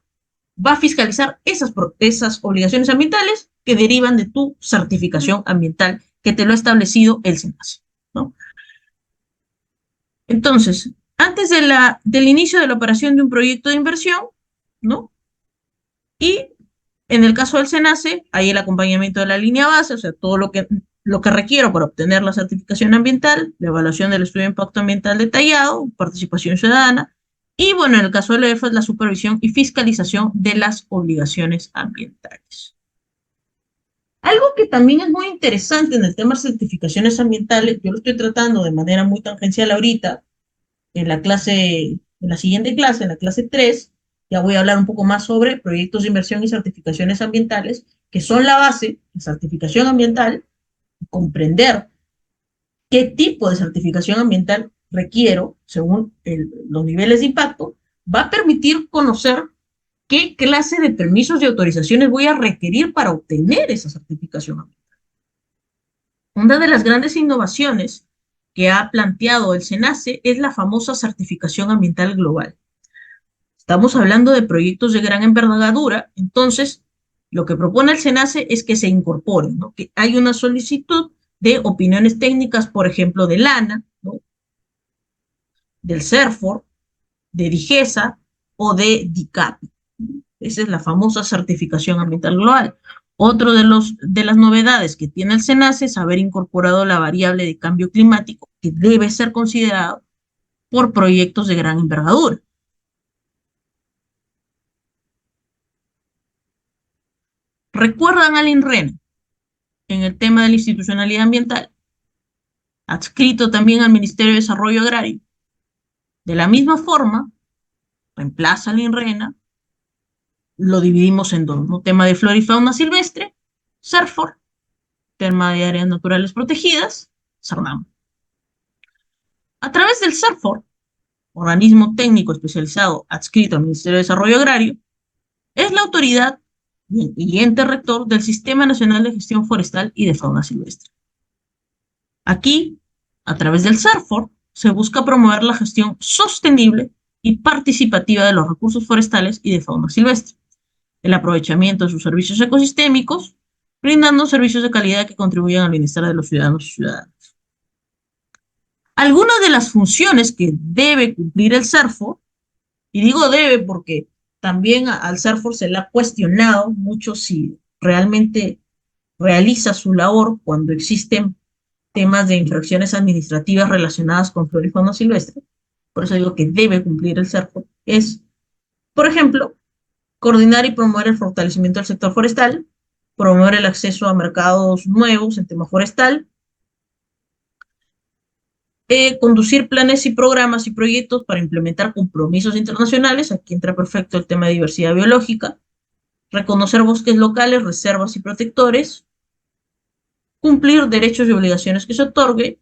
va a fiscalizar esas obligaciones ambientales que derivan de tu certificación ambiental que te lo ha establecido el SENACE, ¿no? Entonces, antes del inicio de la operación de un proyecto de inversión, ¿no? Y en el caso del SENACE, hay el acompañamiento de la línea base, o sea, todo lo que requiero para obtener la certificación ambiental, la evaluación del estudio de impacto ambiental detallado, participación ciudadana, y bueno, en el caso del EFA es la supervisión y fiscalización de las obligaciones ambientales. Algo que también es muy interesante en el tema de certificaciones ambientales, yo lo estoy tratando de manera muy tangencial ahorita, en la siguiente clase, en la clase 3, ya voy a hablar un poco más sobre proyectos de inversión y certificaciones ambientales, que son la base de certificación ambiental, comprender qué tipo de certificación ambiental requiero según los niveles de impacto, va a permitir conocer qué clase de permisos y autorizaciones voy a requerir para obtener esa certificación ambiental. Una de las grandes innovaciones que ha planteado el SENACE es la famosa certificación ambiental global. Estamos hablando de proyectos de gran envergadura, entonces lo que propone el SENACE es que se incorporen, ¿no? Que hay una solicitud de opiniones técnicas, por ejemplo, del ANA, ¿no? Del CERFOR, de DIGESA o de DICAPI. Esa es la famosa certificación ambiental global. Otro de las novedades que tiene el SENACE es haber incorporado la variable de cambio climático, que debe ser considerado por proyectos de gran envergadura. ¿Recuerdan al INREN en el tema de la institucionalidad ambiental, adscrito también al Ministerio de Desarrollo Agrario? De la misma forma, reemplaza al INRENA, lo dividimos en dos, ¿no? Tema de flora y fauna silvestre, CERFOR; tema de áreas naturales protegidas, SARNAM. A través del CERFOR, organismo técnico especializado adscrito al Ministerio de Desarrollo Agrario, es la autoridad y ente rector del Sistema Nacional de Gestión Forestal y de Fauna Silvestre. Aquí, a través del CERFOR, se busca promover la gestión sostenible y participativa de los recursos forestales y de fauna silvestre, el aprovechamiento de sus servicios ecosistémicos, brindando servicios de calidad que contribuyan al bienestar de los ciudadanos y ciudadanas. Algunas de las funciones que debe cumplir el CERFOR, y digo debe porque también al CERFOR se le ha cuestionado mucho si realmente realiza su labor cuando existen temas de infracciones administrativas relacionadas con flora y fauna silvestre, por eso digo que debe cumplir el CERFOR, es, por ejemplo, coordinar y promover el fortalecimiento del sector forestal, promover el acceso a mercados nuevos en tema forestal, conducir planes y programas y proyectos para implementar compromisos internacionales, aquí entra perfecto el tema de diversidad biológica, reconocer bosques locales, reservas y protectores, cumplir derechos y obligaciones que se otorgue,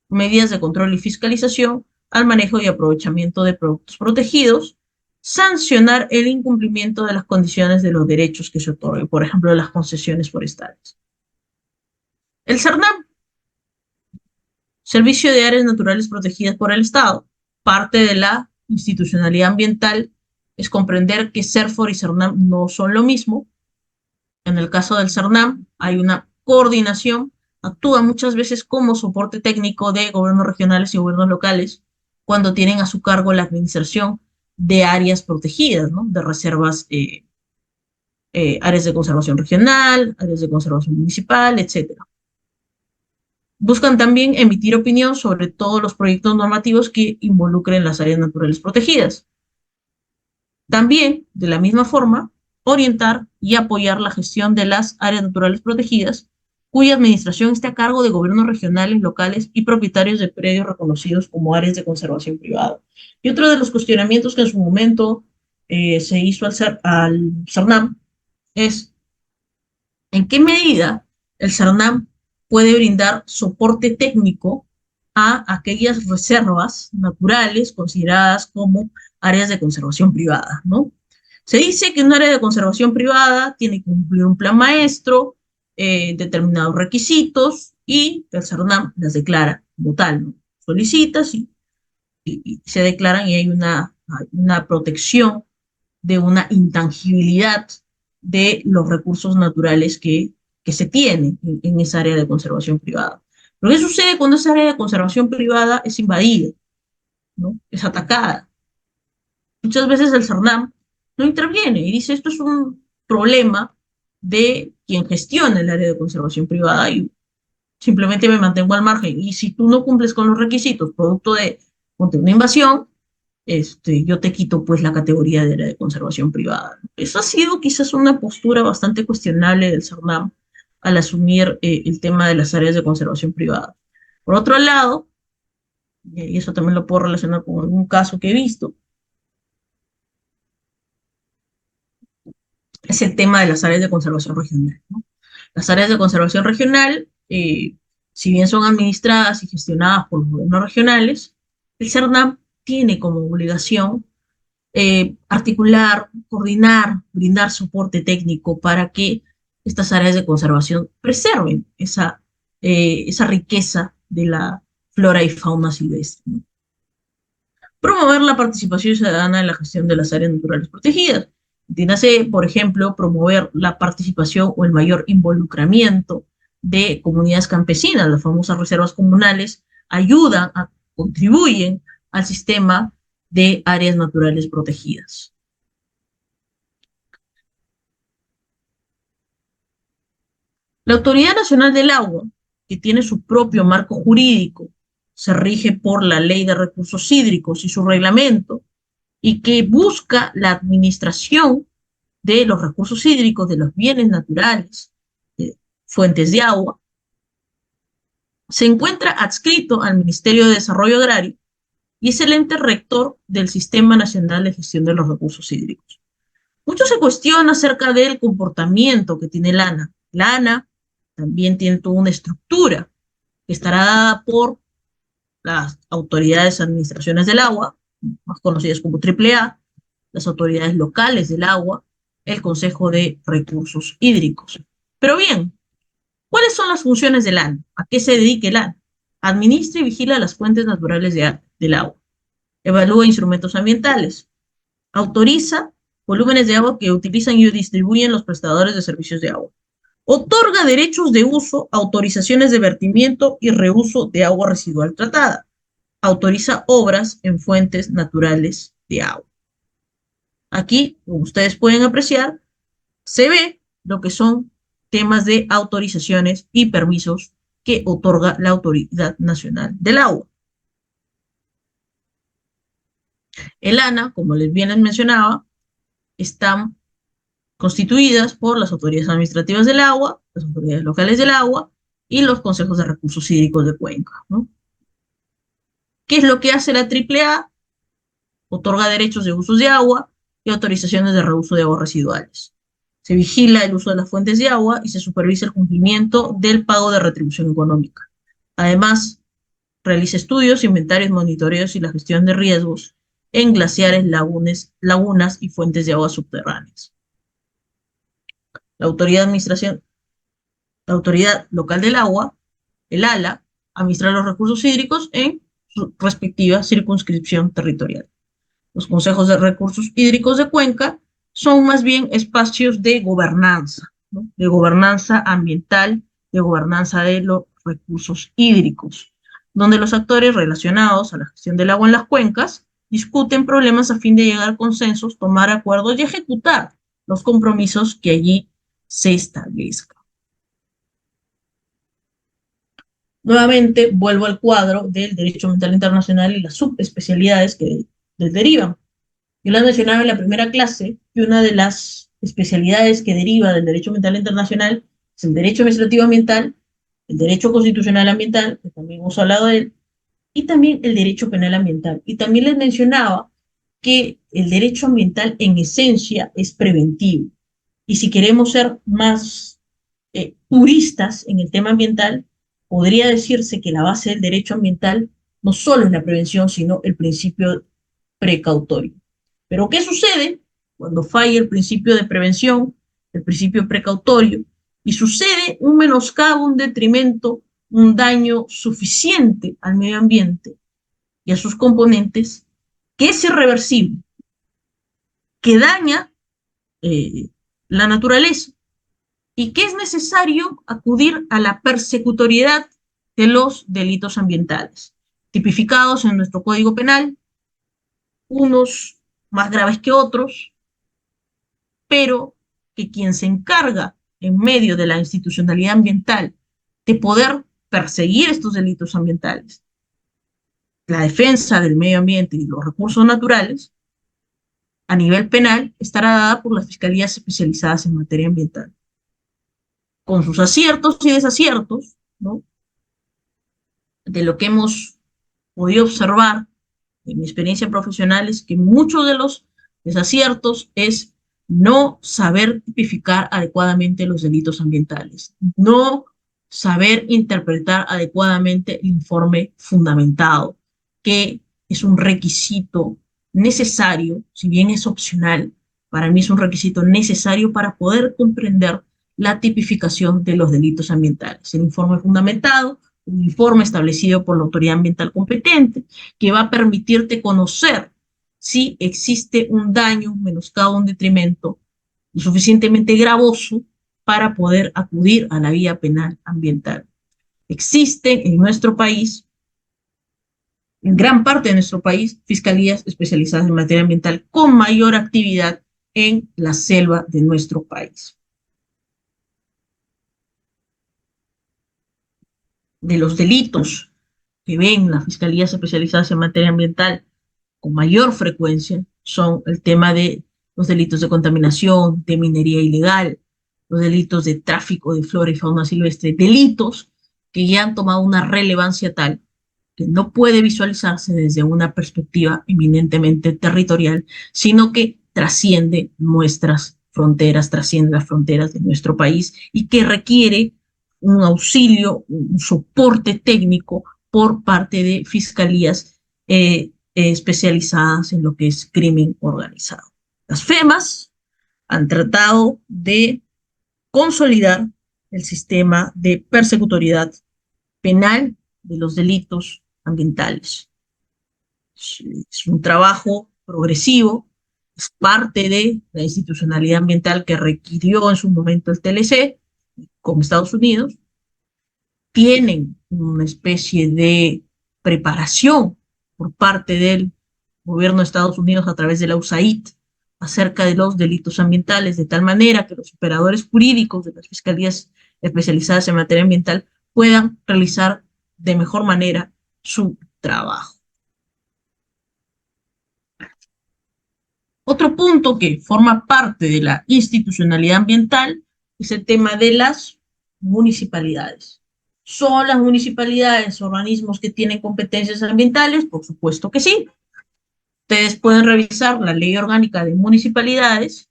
medidas de control y fiscalización al manejo y aprovechamiento de productos protegidos, sancionar el incumplimiento de las condiciones de los derechos que se otorguen, por ejemplo, de las concesiones forestales. El CERNAM, Servicio de Áreas Naturales Protegidas por el Estado, parte de la institucionalidad ambiental, es comprender que CERFOR y CERNAM no son lo mismo. En el caso del CERNAM hay una coordinación, actúa muchas veces como soporte técnico de gobiernos regionales y gobiernos locales cuando tienen a su cargo la administración de áreas protegidas, ¿no? De reservas, áreas de conservación regional, áreas de conservación municipal, etcétera. Buscan también emitir opinión sobre todos los proyectos normativos que involucren las áreas naturales protegidas. También, de la misma forma, orientar y apoyar la gestión de las áreas naturales protegidas, cuya administración esté a cargo de gobiernos regionales, locales y propietarios de predios reconocidos como áreas de conservación privada. Y otro de los cuestionamientos que en su momento se hizo al CERNAM es en qué medida el CERNAM puede brindar soporte técnico a aquellas reservas naturales consideradas como áreas de conservación privada, ¿no? Se dice que un área de conservación privada tiene que cumplir un plan maestro, determinados requisitos, y el CERNAM las declara como tal, ¿no? Solicitas y se declaran y hay una protección de una intangibilidad de los recursos naturales que se tienen en esa área de conservación privada. Pero ¿qué sucede cuando esa área de conservación privada es invadida, ¿no? Es atacada? Muchas veces el CERNAM no interviene y dice esto es un problema de quien gestiona el área de conservación privada y simplemente me mantengo al margen. Y si tú no cumples con los requisitos producto de una invasión, yo te quito pues la categoría de área de conservación privada. Eso ha sido quizás una postura bastante cuestionable del CERNAM al asumir el tema de las áreas de conservación privada. Por otro lado, y eso también lo puedo relacionar con algún caso que he visto, es el tema de las áreas de conservación regional, ¿no? Las áreas de conservación regional, si bien son administradas y gestionadas por los gobiernos regionales, el CERNAM tiene como obligación articular, coordinar, brindar soporte técnico para que estas áreas de conservación preserven esa riqueza de la flora y fauna silvestre, ¿no? Promover la participación ciudadana en la gestión de las áreas naturales protegidas. Entiéndase, por ejemplo, promover la participación o el mayor involucramiento de comunidades campesinas. Las famosas reservas comunales ayudan, contribuyen al sistema de áreas naturales protegidas. La Autoridad Nacional del Agua, que tiene su propio marco jurídico, se rige por la Ley de Recursos Hídricos y su reglamento, y que busca la administración de los recursos hídricos, de los bienes naturales, fuentes de agua, se encuentra adscrito al Ministerio de Desarrollo Agrario y es el ente rector del Sistema Nacional de Gestión de los Recursos Hídricos. Mucho se cuestiona acerca del comportamiento que tiene la ANA. La ANA también tiene toda una estructura que estará dada por las autoridades administraciones del agua, más conocidas como AAA, las autoridades locales del agua, el Consejo de Recursos Hídricos. Pero bien, ¿cuáles son las funciones del ANA? ¿A qué se dedica el ANA? Administra y vigila las fuentes naturales del agua. Evalúa instrumentos ambientales. Autoriza volúmenes de agua que utilizan y distribuyen los prestadores de servicios de agua. Otorga derechos de uso, autorizaciones de vertimiento y reuso de agua residual tratada. Autoriza obras en fuentes naturales de agua. Aquí, como ustedes pueden apreciar, se ve lo que son temas de autorizaciones y permisos que otorga la Autoridad Nacional del Agua. El ANA, como les bien les mencionaba, están constituidas por las autoridades administrativas del agua, las autoridades locales del agua y los consejos de recursos hídricos de cuenca, ¿no? ¿Qué es lo que hace la AAA? Otorga derechos de usos de agua y autorizaciones de reuso de aguas residuales. Se vigila el uso de las fuentes de agua y se supervisa el cumplimiento del pago de retribución económica. Además, realiza estudios, inventarios, monitoreos y la gestión de riesgos en glaciares, lagunas y fuentes de agua subterráneas. La autoridad local del agua, el ALA, administra los recursos hídricos en su respectiva circunscripción territorial. Los consejos de recursos hídricos de cuenca son más bien espacios de gobernanza, ¿no? De gobernanza ambiental, de gobernanza de los recursos hídricos, donde los actores relacionados a la gestión del agua en las cuencas discuten problemas a fin de llegar a consensos, tomar acuerdos y ejecutar los compromisos que allí se establezcan. Nuevamente vuelvo al cuadro del derecho ambiental internacional y las subespecialidades que derivan. Yo les mencionaba en la primera clase que una de las especialidades que deriva del derecho ambiental internacional es el derecho administrativo ambiental, el derecho constitucional ambiental, que también hemos hablado de él, y también el derecho penal ambiental. Y también les mencionaba que el derecho ambiental en esencia es preventivo. Y si queremos ser más puristas en el tema ambiental, podría decirse que la base del derecho ambiental no solo es la prevención, sino el principio precautorio. Pero ¿qué sucede cuando falla el principio de prevención, el principio precautorio, y sucede un menoscabo, un detrimento, un daño suficiente al medio ambiente y a sus componentes, que es irreversible, que daña la naturaleza y que es necesario acudir a la persecutoriedad de los delitos ambientales, tipificados en nuestro Código Penal, unos más graves que otros, pero que quien se encarga en medio de la institucionalidad ambiental de poder perseguir estos delitos ambientales, la defensa del medio ambiente y los recursos naturales, a nivel penal, estará dada por las fiscalías especializadas en materia ambiental, con sus aciertos y desaciertos, ¿no? De lo que hemos podido observar en mi experiencia profesional es que muchos de los desaciertos es no saber tipificar adecuadamente los delitos ambientales, no saber interpretar adecuadamente el informe fundamentado, que es un requisito necesario, si bien es opcional, para mí es un requisito necesario para poder comprender la tipificación de los delitos ambientales. El informe fundamentado, un informe establecido por la autoridad ambiental competente, que va a permitirte conocer si existe un daño, un menoscabo, un detrimento lo suficientemente gravoso para poder acudir a la vía penal ambiental. Existen en nuestro país, en gran parte de nuestro país, fiscalías especializadas en materia ambiental con mayor actividad en la selva de nuestro país. De los delitos que ven las fiscalías especializadas en materia ambiental con mayor frecuencia son el tema de los delitos de contaminación, de minería ilegal, los delitos de tráfico de flora y fauna silvestre, delitos que ya han tomado una relevancia tal que no puede visualizarse desde una perspectiva eminentemente territorial, sino que trasciende nuestras fronteras, trasciende las fronteras de nuestro país y que requiere un auxilio, un soporte técnico por parte de fiscalías especializadas en lo que es crimen organizado. Las FEMAS han tratado de consolidar el sistema de persecutoriedad penal de los delitos ambientales. Es un trabajo progresivo, es parte de la institucionalidad ambiental que requirió en su momento el TLC con Estados Unidos. Tienen una especie de preparación por parte del gobierno de Estados Unidos a través de la USAID acerca de los delitos ambientales, de tal manera que los operadores jurídicos de las fiscalías especializadas en materia ambiental puedan realizar de mejor manera su trabajo. Otro punto que forma parte de la institucionalidad ambiental es el tema de las municipalidades. ¿Son las municipalidades organismos que tienen competencias ambientales? Por supuesto que sí. Ustedes pueden revisar la Ley Orgánica de Municipalidades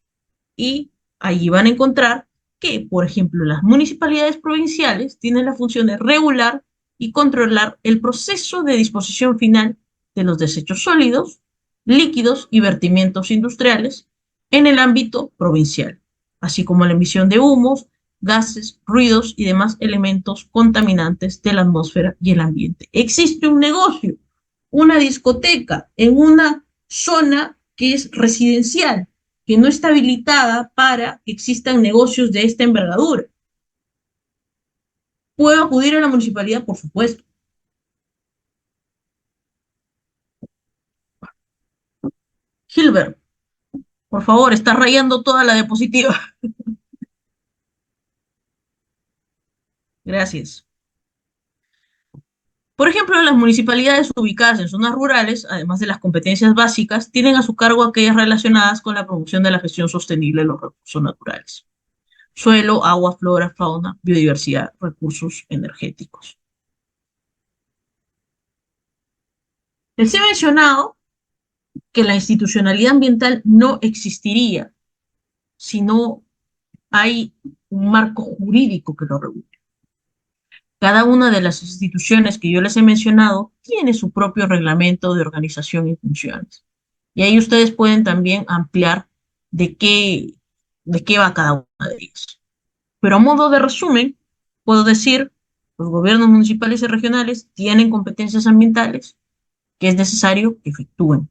y allí van a encontrar que, por ejemplo, las municipalidades provinciales tienen la función de regular y controlar el proceso de disposición final de los desechos sólidos, líquidos y vertimientos industriales en el ámbito provincial, así como la emisión de humos, gases, ruidos y demás elementos contaminantes de la atmósfera y el ambiente. Existe un negocio, una discoteca en una zona que es residencial, que no está habilitada para que existan negocios de esta envergadura. ¿Puedo acudir a la municipalidad? Por supuesto. Gilbert, por favor, está rayando toda la diapositiva. Gracias. Por ejemplo, las municipalidades ubicadas en zonas rurales, además de las competencias básicas, tienen a su cargo aquellas relacionadas con la promoción de la gestión sostenible de los recursos naturales. Suelo, agua, flora, fauna, biodiversidad, recursos energéticos. Les he mencionado que la institucionalidad ambiental no existiría si no hay un marco jurídico que lo regule. Cada una de las instituciones que yo les he mencionado tiene su propio reglamento de organización y funciones. Y ahí ustedes pueden también ampliar de qué va cada una de ellas. Pero a modo de resumen, puedo decir, los gobiernos municipales y regionales tienen competencias ambientales que es necesario que efectúen.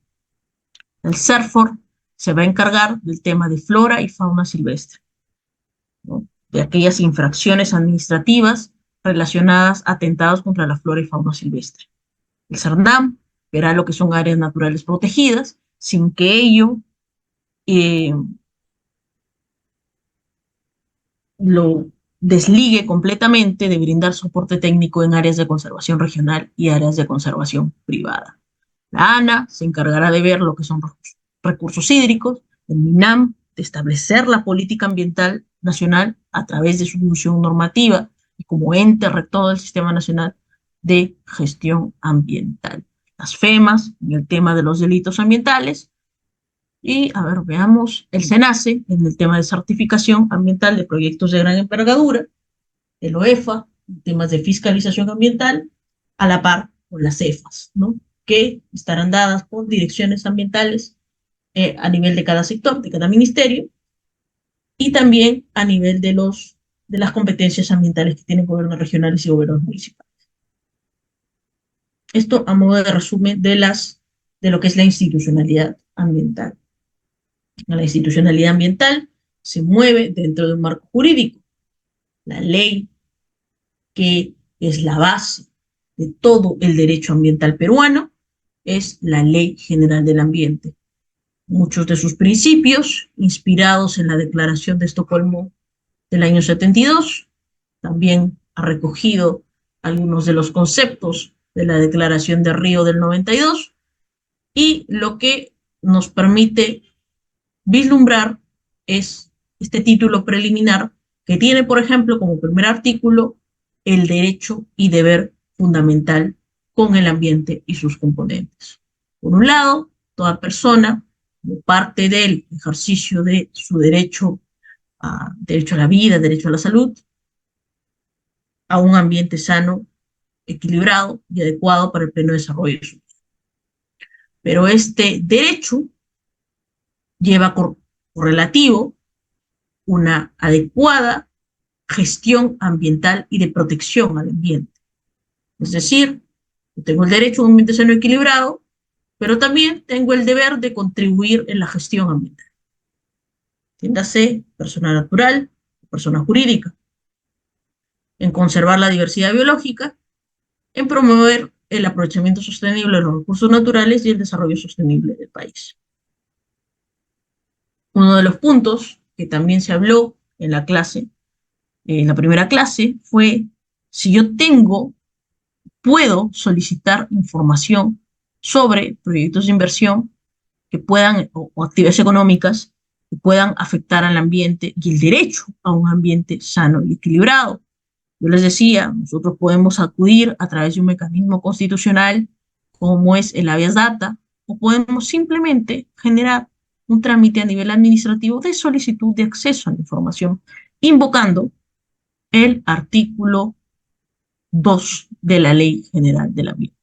El CERFOR se va a encargar del tema de flora y fauna silvestre, ¿no? De aquellas infracciones administrativas relacionadas a atentados contra la flora y fauna silvestre. El CERNAM verá lo que son áreas naturales protegidas, sin que ello lo desligue completamente de brindar soporte técnico en áreas de conservación regional y áreas de conservación privada. La ANA se encargará de ver lo que son recursos hídricos, el MINAM de establecer la política ambiental nacional a través de su función normativa y como ente rector del Sistema Nacional de Gestión Ambiental. Las FEMAS en el tema de los delitos ambientales y, a ver, veamos, el SENACE en el tema de certificación ambiental de proyectos de gran envergadura, el OEFA en temas de fiscalización ambiental, a la par con las CEFAS, ¿no? Que estarán dadas por direcciones ambientales a nivel de cada sector, de cada ministerio, y también a nivel de las competencias ambientales que tienen gobiernos regionales y gobiernos municipales. Esto a modo de resumen de lo que es la institucionalidad ambiental. La institucionalidad ambiental se mueve dentro de un marco jurídico. La ley, que es la base de todo el derecho ambiental peruano, es la Ley General del Ambiente. Muchos de sus principios, inspirados en la Declaración de Estocolmo del año 72, también ha recogido algunos de los conceptos de la Declaración de Río del 92, y lo que nos permite vislumbrar es este título preliminar que tiene, por ejemplo, como primer artículo, el derecho y deber fundamental con el ambiente y sus componentes. Por un lado, toda persona, como parte del ejercicio de su derecho a la vida, derecho a la salud, a un ambiente sano equilibrado y adecuado para el pleno desarrollo de su vida. Pero este derecho lleva correlativo una adecuada gestión ambiental y de protección al ambiente. Es decir, yo tengo el derecho a un ambiente sano y equilibrado, pero también tengo el deber de contribuir en la gestión ambiental. Entiéndase, persona natural, persona jurídica, en conservar la diversidad biológica, en promover el aprovechamiento sostenible de los recursos naturales y el desarrollo sostenible del país. Uno de los puntos que también se habló en la clase, en la primera clase, fue si yo puedo solicitar información sobre proyectos de inversión que puedan, o actividades económicas que puedan afectar al ambiente y el derecho a un ambiente sano y equilibrado. Yo les decía, nosotros podemos acudir a través de un mecanismo constitucional como es el habeas data, o podemos simplemente generar un trámite a nivel administrativo de solicitud de acceso a la información, invocando el artículo 2 de la Ley General del Ambiente.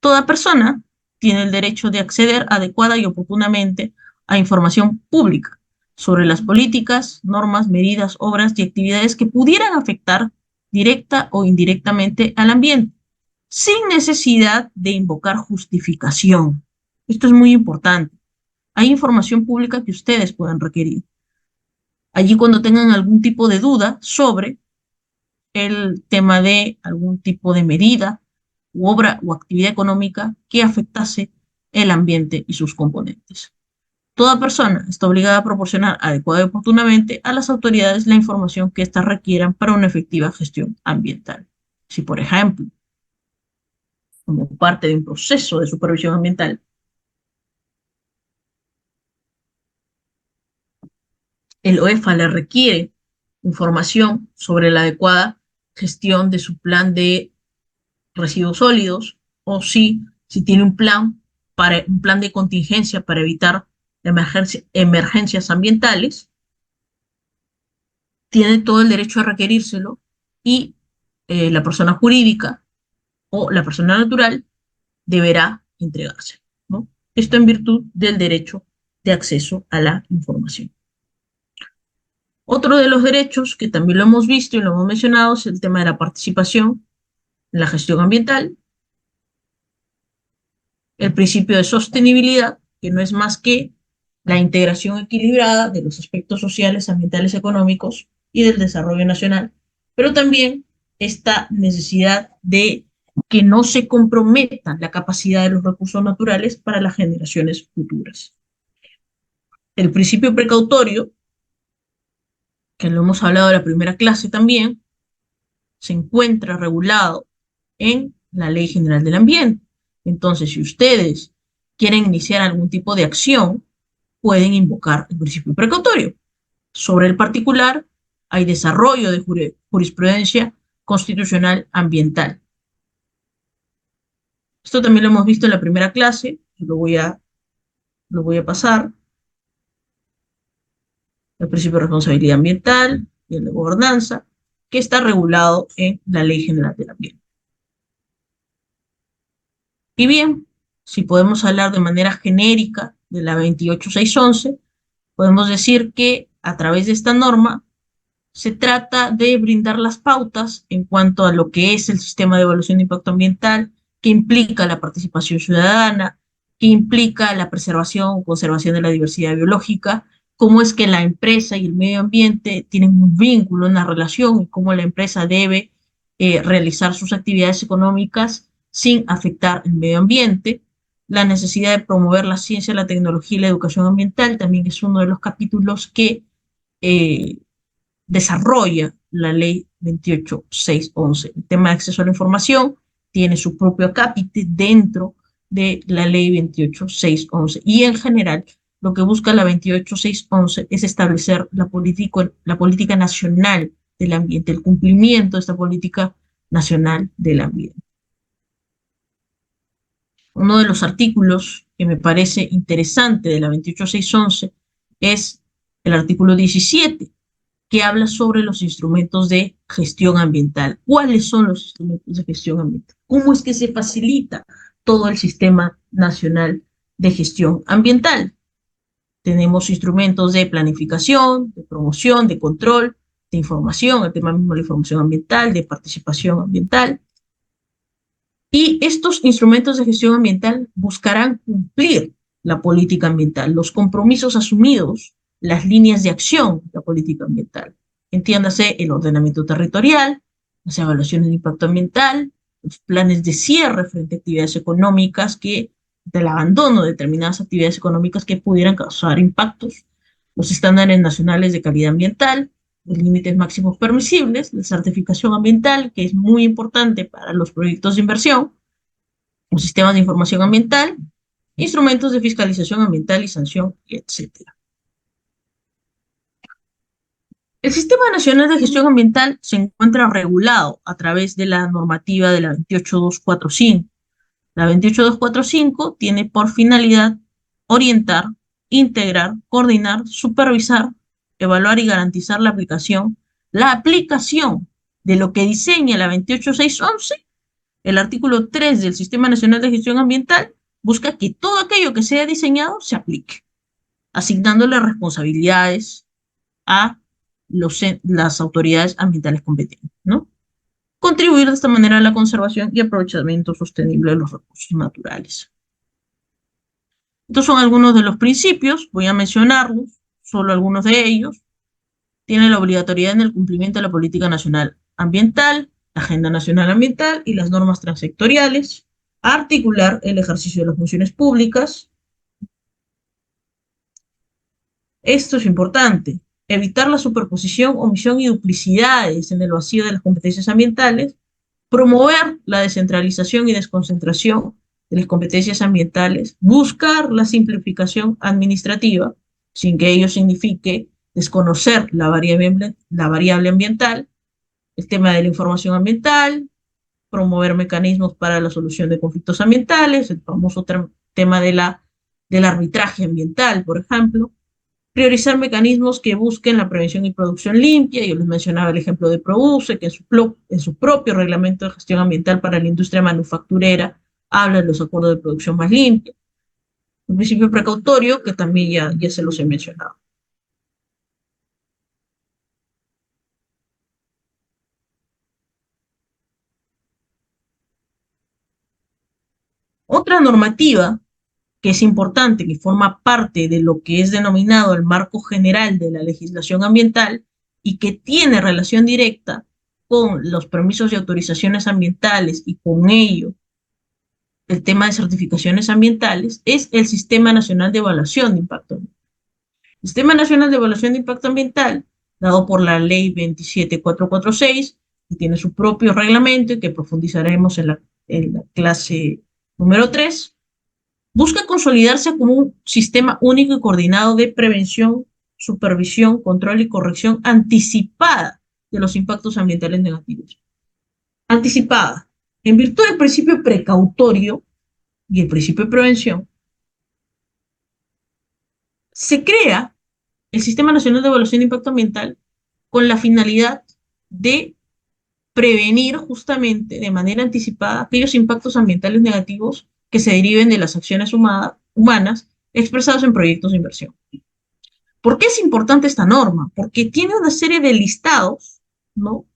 Toda persona tiene el derecho de acceder adecuada y oportunamente a información pública sobre las políticas, normas, medidas, obras y actividades que pudieran afectar directa o indirectamente al ambiente, sin necesidad de invocar justificación. Esto es muy importante. Hay información pública que ustedes pueden requerir. Allí cuando tengan algún tipo de duda sobre el tema de algún tipo de medida u obra o actividad económica que afectase el ambiente y sus componentes. Toda persona está obligada a proporcionar adecuada y oportunamente a las autoridades la información que éstas requieran para una efectiva gestión ambiental. Si, por ejemplo, como parte de un proceso de supervisión ambiental, el OEFA le requiere información sobre la adecuada gestión de su plan de residuos sólidos, o si tiene un plan de contingencia para evitar emergencias ambientales, tiene todo el derecho a requerírselo y la persona jurídica o la persona natural deberá entregarse, ¿no? Esto en virtud del derecho de acceso a la información. Otro de los derechos que también lo hemos visto y lo hemos mencionado es el tema de la participación en la gestión ambiental, el principio de sostenibilidad, que no es más que la integración equilibrada de los aspectos sociales, ambientales, económicos y del desarrollo nacional, pero también esta necesidad de que no se comprometa la capacidad de los recursos naturales para las generaciones futuras. El principio precautorio, que lo hemos hablado en la primera clase también, se encuentra regulado en la Ley General del Ambiente. Entonces, si ustedes quieren iniciar algún tipo de acción, pueden invocar el principio precautorio. Sobre el particular, hay desarrollo de jurisprudencia constitucional ambiental. Esto también lo hemos visto en la primera clase, lo voy a pasar. El principio de responsabilidad ambiental y el de gobernanza, que está regulado en la Ley General del Ambiente. Y bien, si podemos hablar de manera genérica de la 28611, podemos decir que a través de esta norma se trata de brindar las pautas en cuanto a lo que es el sistema de evaluación de impacto ambiental, que implica la participación ciudadana, que implica la preservación o conservación de la diversidad biológica, cómo es que la empresa y el medio ambiente tienen un vínculo, una relación, y cómo la empresa debe realizar sus actividades económicas sin afectar el medio ambiente. La necesidad de promover la ciencia, la tecnología y la educación ambiental también es uno de los capítulos que desarrolla la ley 28611. El tema de acceso a la información tiene su propio acápite dentro de la ley 28611 y en general lo que busca la 28611 es establecer la política nacional del ambiente, el cumplimiento de esta política nacional del ambiente. Uno de los artículos que me parece interesante de la 28611 es el artículo 17, que habla sobre los instrumentos de gestión ambiental. ¿Cuáles son los instrumentos de gestión ambiental? ¿Cómo es que se facilita todo el sistema nacional de gestión ambiental? Tenemos instrumentos de planificación, de promoción, de control, de información, el tema mismo de la información ambiental, de participación ambiental. Y estos instrumentos de gestión ambiental buscarán cumplir la política ambiental, los compromisos asumidos, las líneas de acción de la política ambiental. Entiéndase el ordenamiento territorial, las evaluaciones de impacto ambiental, los planes de cierre frente a actividades económicas del abandono de determinadas actividades económicas que pudieran causar impactos, los estándares nacionales de calidad ambiental, los límites máximos permisibles, la certificación ambiental, que es muy importante para los proyectos de inversión, los sistemas de información ambiental, instrumentos de fiscalización ambiental y sanción, etc. El Sistema Nacional de Gestión Ambiental se encuentra regulado a través de la normativa de la 28245. La 28245 tiene por finalidad orientar, integrar, coordinar, supervisar, evaluar y garantizar la aplicación de lo que diseña la 28611. El artículo 3 del Sistema Nacional de Gestión Ambiental busca que todo aquello que sea diseñado se aplique, asignándole responsabilidades a las autoridades ambientales competentes, ¿no? Contribuir de esta manera a la conservación y aprovechamiento sostenible de los recursos naturales. Estos son algunos de los principios, voy a mencionarlos, solo algunos de ellos. Tiene la obligatoriedad en el cumplimiento de la Política Nacional Ambiental, la Agenda Nacional Ambiental y las normas transsectoriales, articular el ejercicio de las funciones públicas. Esto es importante, evitar la superposición, omisión y duplicidades en el vacío de las competencias ambientales, promover la descentralización y desconcentración de las competencias ambientales, buscar la simplificación administrativa, sin que ello signifique desconocer la variable ambiental, el tema de la información ambiental, promover mecanismos para la solución de conflictos ambientales, el famoso tema del arbitraje ambiental, por ejemplo, priorizar mecanismos que busquen la prevención y producción limpia. Yo les mencionaba el ejemplo de Produce, que en su propio reglamento de gestión ambiental para la industria manufacturera habla de los acuerdos de producción más limpia. Un principio precautorio que también ya se los he mencionado. Otra normativa que es importante, que forma parte de lo que es denominado el marco general de la legislación ambiental y que tiene relación directa con los permisos y autorizaciones ambientales y con ello el tema de certificaciones ambientales, es el Sistema Nacional de Evaluación de Impacto Ambiental. El Sistema Nacional de Evaluación de Impacto Ambiental, dado por la Ley 27446, que tiene su propio reglamento y que profundizaremos en la clase número 3, busca consolidarse como un sistema único y coordinado de prevención, supervisión, control y corrección anticipada de los impactos ambientales negativos. Anticipada. En virtud del principio precautorio y el principio de prevención, se crea el Sistema Nacional de Evaluación de Impacto Ambiental con la finalidad de prevenir justamente de manera anticipada aquellos impactos ambientales negativos que se deriven de las acciones humanas expresadas en proyectos de inversión. ¿Por qué es importante esta norma? Porque tiene una serie de listados, ¿no?,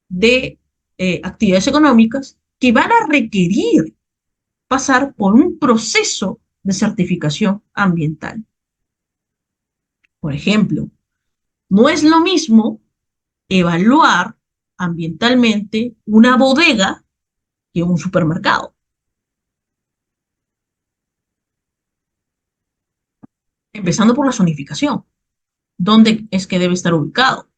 de actividades económicas que van a requerir pasar por un proceso de certificación ambiental. Por ejemplo, no es lo mismo evaluar ambientalmente una bodega que un supermercado. Empezando por la zonificación. ¿Dónde es que debe estar ubicado?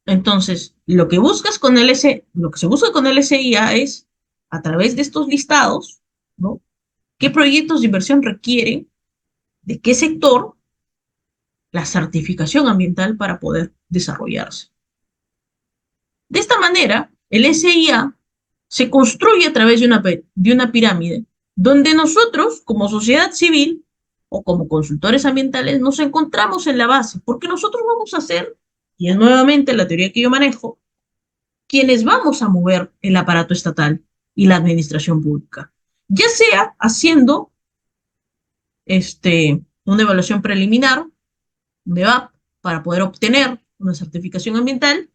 Entonces, lo que se busca con el SIA es, a través de estos listados, ¿no?, qué proyectos de inversión requieren de qué sector la certificación ambiental para poder desarrollarse. De esta manera, el SIA se construye a través de una pirámide donde nosotros, como sociedad civil o como consultores ambientales, nos encontramos en la base, porque nosotros vamos a ser y es nuevamente la teoría que yo manejo, quienes vamos a mover el aparato estatal y la administración pública, ya sea haciendo una evaluación preliminar, un EVAP, para poder obtener una certificación ambiental,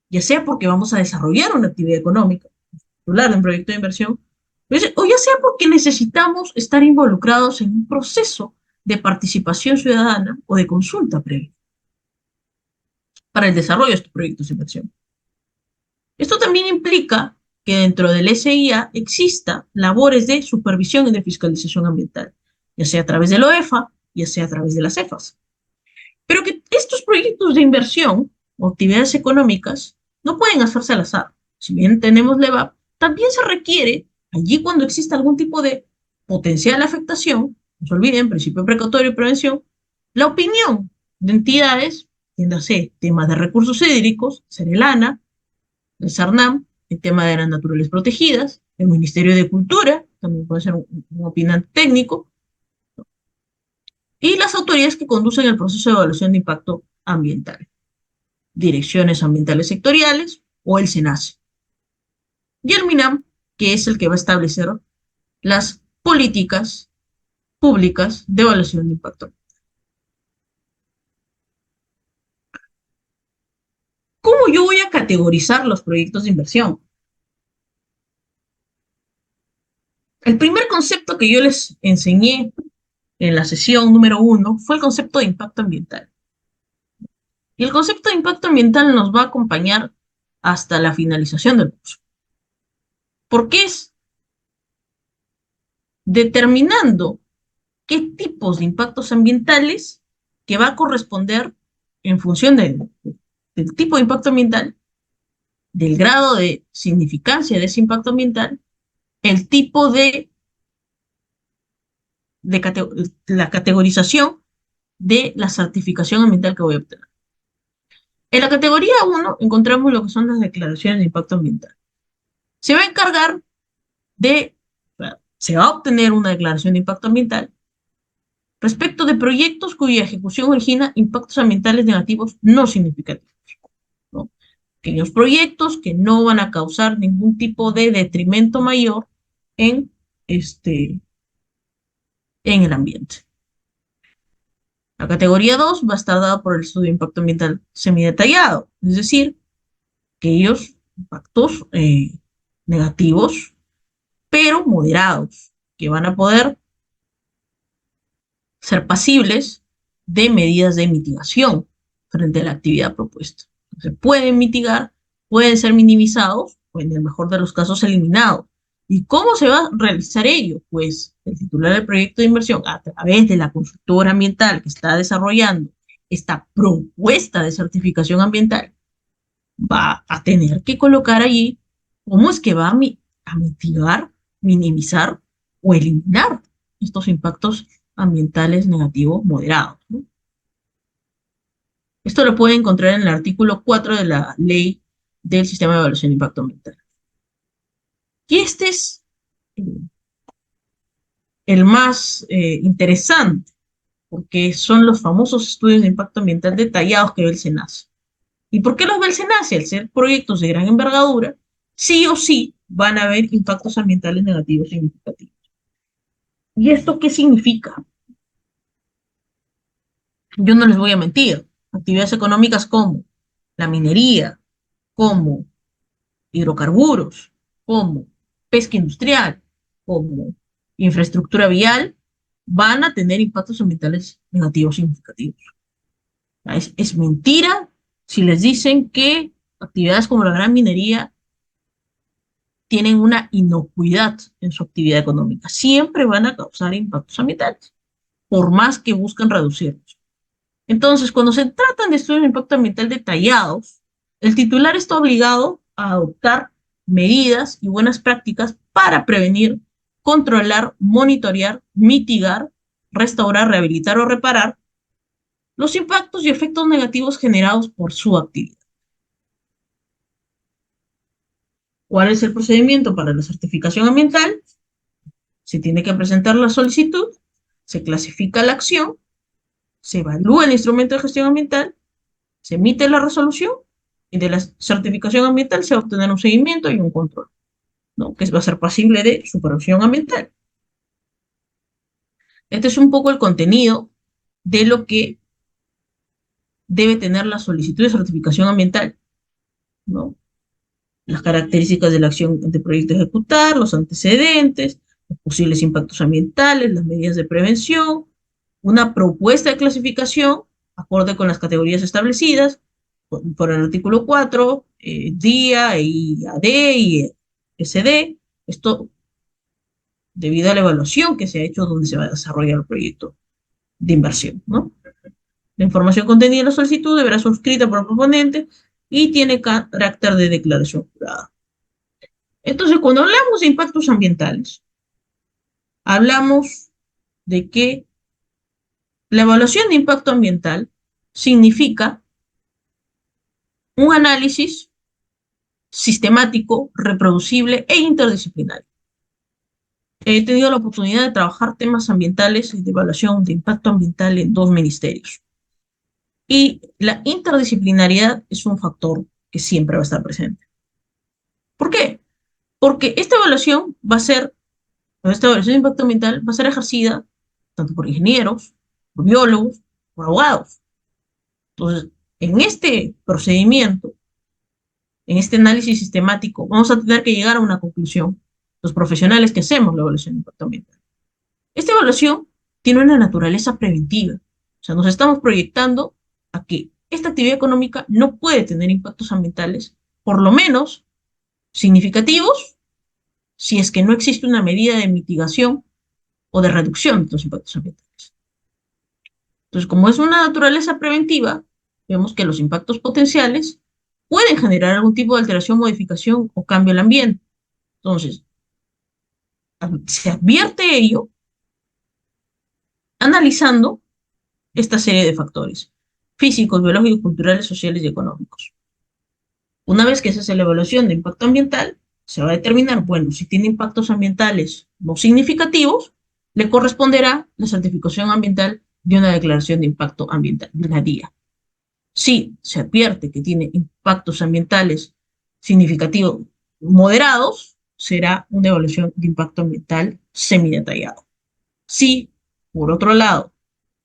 ya sea porque vamos a desarrollar una actividad económica, titular de un proyecto de inversión, o ya sea porque necesitamos estar involucrados en un proceso de participación ciudadana o de consulta previa para el desarrollo de estos proyectos de inversión. Esto también implica que dentro del SIA exista labores de supervisión y de fiscalización ambiental, ya sea a través de la OEFA, ya sea a través de las CEFAS. Pero que estos proyectos de inversión o actividades económicas no pueden hacerse al azar. Si bien tenemos la EVAP, también se requiere, allí cuando exista algún tipo de potencial afectación, no se olviden, principio precautorio y prevención, la opinión de entidades, entiéndase, temas de recursos hídricos, Cerelana, el SARNAM, el tema de áreas naturales protegidas, el Ministerio de Cultura, también puede ser un opinante técnico, y las autoridades que conducen el proceso de evaluación de impacto ambiental, direcciones ambientales sectoriales o el SENACE. Y el MINAM, que es el que va a establecer las políticas públicas de evaluación de impacto. ¿Cómo yo voy a categorizar los proyectos de inversión? El primer concepto que yo les enseñé en la sesión número 1 fue el concepto de impacto ambiental. Y el concepto de impacto ambiental nos va a acompañar hasta la finalización del curso. Porque es determinando qué tipos de impactos ambientales que va a corresponder en función del tipo de impacto ambiental, del grado de significancia de ese impacto ambiental, el tipo de la categorización de la certificación ambiental que voy a obtener. En la categoría 1 encontramos lo que son las declaraciones de impacto ambiental. Se va a encargar se va a obtener una declaración de impacto ambiental respecto de proyectos cuya ejecución origina impactos ambientales negativos no significativos, ¿no? Aquellos proyectos que no van a causar ningún tipo de detrimento mayor en, en el ambiente. La categoría 2 va a estar dada por el estudio de impacto ambiental semidetallado, es decir, aquellos impactos negativos, pero moderados, que van a poder ser pasibles de medidas de mitigación frente a la actividad propuesta. Se pueden mitigar, pueden ser minimizados o en el mejor de los casos eliminados. ¿Y cómo se va a realizar ello? Pues el titular del proyecto de inversión, a través de la consultora ambiental que está desarrollando esta propuesta de certificación ambiental, va a tener que colocar allí cómo es que va a mitigar, minimizar o eliminar estos impactos ambientales negativos moderados, ¿no? Esto lo pueden encontrar en el artículo 4 de la Ley del Sistema de Evaluación de Impacto Ambiental. Y este es el más interesante, porque son los famosos estudios de impacto ambiental detallados que ve el SENACE. ¿Y por qué los ve el SENACE? Al ser proyectos de gran envergadura, sí o sí van a haber impactos ambientales negativos significativos. ¿Y esto qué significa? Yo no les voy a mentir. Actividades económicas como la minería, como hidrocarburos, como pesca industrial, como infraestructura vial, van a tener impactos ambientales negativos significativos. Es mentira si les dicen que actividades como la gran minería tienen una inocuidad en su actividad económica. Siempre van a causar impactos ambientales, por más que busquen reducirlos. Entonces, cuando se tratan de estudios de impacto ambiental detallados, el titular está obligado a adoptar medidas y buenas prácticas para prevenir, controlar, monitorear, mitigar, restaurar, rehabilitar o reparar los impactos y efectos negativos generados por su actividad. ¿Cuál es el procedimiento para la certificación ambiental? Se tiene que presentar la solicitud, se clasifica la acción, se evalúa el instrumento de gestión ambiental, Se emite la resolución y de la certificación ambiental se va a obtener un seguimiento y un control, ¿no? Que va a ser pasible de supervisión ambiental. Este es un poco el contenido de lo que debe tener la solicitud de certificación ambiental, ¿no? Las características de la acción de proyecto a ejecutar, los antecedentes, los posibles impactos ambientales, las medidas de prevención, una propuesta de clasificación acorde con las categorías establecidas por el artículo 4, DIA, IAD y SD. Esto debido a la evaluación que se ha hecho donde se va a desarrollar el proyecto de inversión, ¿no? La información contenida en la solicitud deberá ser suscrita por el proponente y tiene carácter de declaración jurada. Entonces, cuando hablamos de impactos ambientales, hablamos de que la evaluación de impacto ambiental significa un análisis sistemático, reproducible e interdisciplinario. He tenido la oportunidad de trabajar temas ambientales y de evaluación de impacto ambiental en 2 ministerios. Y la interdisciplinariedad es un factor que siempre va a estar presente. ¿Por qué? Porque esta evaluación de impacto ambiental va a ser ejercida tanto por ingenieros, por biólogos, por abogados. Entonces, en este procedimiento, en este análisis sistemático, vamos a tener que llegar a una conclusión, los profesionales que hacemos la evaluación de impacto ambiental. Esta evaluación tiene una naturaleza preventiva. O sea, nos estamos proyectando a que esta actividad económica no puede tener impactos ambientales, por lo menos significativos, si es que no existe una medida de mitigación o de reducción de los impactos ambientales. Entonces, como es una naturaleza preventiva, vemos que los impactos potenciales pueden generar algún tipo de alteración, modificación o cambio al ambiente. Entonces, se advierte ello analizando esta serie de factores físicos, biológicos, culturales, sociales y económicos. Una vez que se hace la evaluación de impacto ambiental, se va a determinar, bueno, si tiene impactos ambientales no significativos, le corresponderá la certificación ambiental de una declaración de impacto ambiental, de una DIA. Si se advierte que tiene impactos ambientales significativos moderados, será una evaluación de impacto ambiental semidetallado. Si, por otro lado,